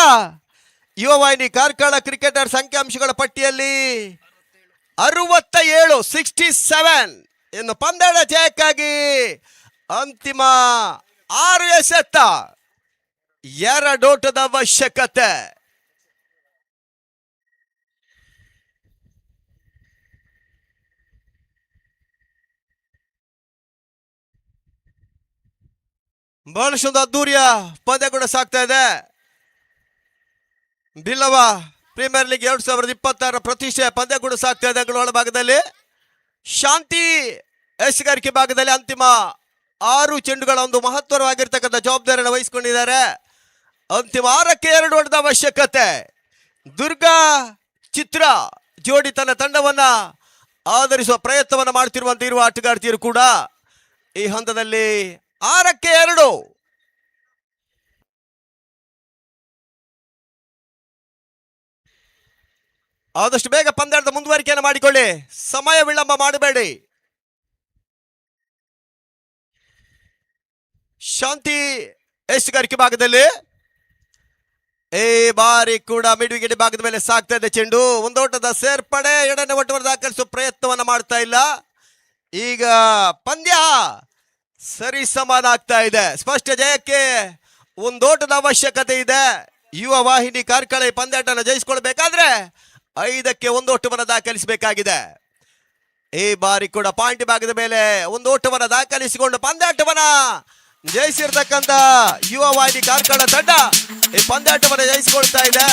ಯುವ ವಾಹಿನಿ ಕಾರ್ಕಳ ಕ್ರಿಕೆಟರ್ ಅಂಕಿಅಂಶಗಳ ಪಟ್ಟಿಯಲ್ಲಿ 67 ಇನ್ನು ಪಂದ್ಯದ ಜಯಕ್ಕಾಗಿ ಅಂತಿಮ 6 ಎಸೆತ್ತ 2 ಓಟದ ಅವಶ್ಯಕತೆ. ಬಹಳಷ್ಟೊಂದು ಅದ್ದೂರಿಯ ಪಂದ್ಯ ಕೂಡ ಸಾಗ್ತಾ ಇದೆ. ಬಿಲ್ಲವ ಪ್ರೀಮಿಯರ್ ಲೀಗ್ 2026 ಪ್ರತಿಷ್ಠೆಯ ಪಂದ್ಯ ಕೂಡ ಸಾಗ್ತಾ ಇದೆ. ಅಂಗನವಾಳ ಭಾಗದಲ್ಲಿ ಶಾಂತಿ ಎಸ್ಗಾರಿಕೆ ಭಾಗದಲ್ಲಿ ಅಂತಿಮ 6 ಚೆಂಡುಗಳ ಒಂದು ಮಹತ್ವವಾಗಿರ್ತಕ್ಕಂಥ ಜವಾಬ್ದಾರಿಯನ್ನು ವಹಿಸಿಕೊಂಡಿದ್ದಾರೆ. ಅಂತಿಮ 6ಕ್ಕೆ 2 ಹೊಡೆದ ಅವಶ್ಯಕತೆ. ದುರ್ಗಾ ಚಿತ್ರ ಜೋಡಿ ತನ್ನ ತಂಡವನ್ನ ಆಧರಿಸುವ ಪ್ರಯತ್ನವನ್ನ ಮಾಡ್ತಿರುವಂತೆ ಇರುವ ಆಟಗಾರ್ತಿಯರು ಕೂಡ ಈ ಹಂತದಲ್ಲಿ 6ಕ್ಕೆ 2. ಆದಷ್ಟು ಬೇಗ ಪಂದ್ಯದ ಮುಂದುವರಿಕೆಯನ್ನು ಮಾಡಿಕೊಳ್ಳಿ, ಸಮಯ ವಿಳಂಬ ಮಾಡಬೇಡಿ. ಶಾಂತಿ ಎಸ್ಗಾರಿಕೆ ಭಾಗದಲ್ಲಿ ಈ ಬಾರಿ ಕೂಡ ಮಿಡ್ವಿಕೆಟ್ ಭಾಗದ ಮೇಲೆ ಸಾಕ್ತಾ ಇದೆ ಚೆಂಡು. ಒಂದೋಟದ ಸೇರ್ಪಡೆ, ಎರಡನೇ ಓಟವನ್ನು ದಾಖಲಿಸುವ ಪ್ರಯತ್ನವನ್ನ ಮಾಡ್ತಾ ಇಲ್ಲ. ಈಗ ಪಂದ್ಯ ಸರಿ ಸಮಾನ ಆಗ್ತಾ ಇದೆ. ಸ್ಪಷ್ಟ ಜಯಕ್ಕೆ ಒಂದೋಟದ ಅವಶ್ಯಕತೆ ಇದೆ. ಯುವ ವಾಹಿನಿ ಕಾರ್ಕಳ ಈ ಪಂದ್ಯಾಟನ ಜಯಿಸಿಕೊಳ್ಬೇಕಾದ್ರೆ 5ಕ್ಕೆ 1 ಓಟವನ್ನು ದಾಖಲಿಸಬೇಕಾಗಿದೆ. ಈ ಬಾರಿ ಕೂಡ ಪಾಯಿಂಟ್ ಭಾಗದ ಮೇಲೆ 1 ಓಟವನ್ನು ದಾಖಲಿಸಿಕೊಂಡು ಪಂದ್ಯಾಟವನ್ನ ಜಯಿಸಿರ್ತಕ್ಕಂಥ ಯುವ ವಾಹಿನಿ ಕಾರ್ಕಳ ತಂಡ ಈ ಪಂದ್ಯಾಟವನ್ನು ಜಯಿಸಿಕೊಳ್ತಾ ಇದೆ.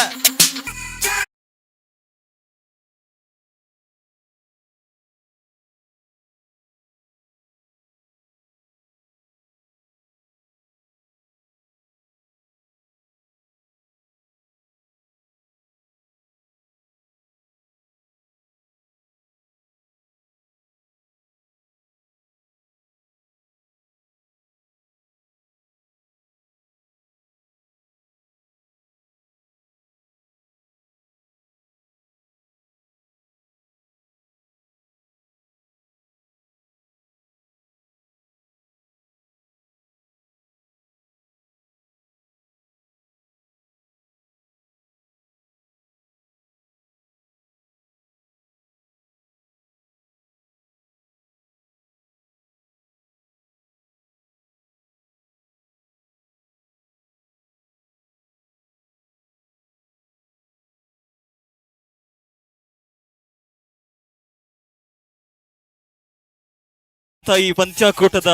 ಈ ಪಂಚಕೂಟದ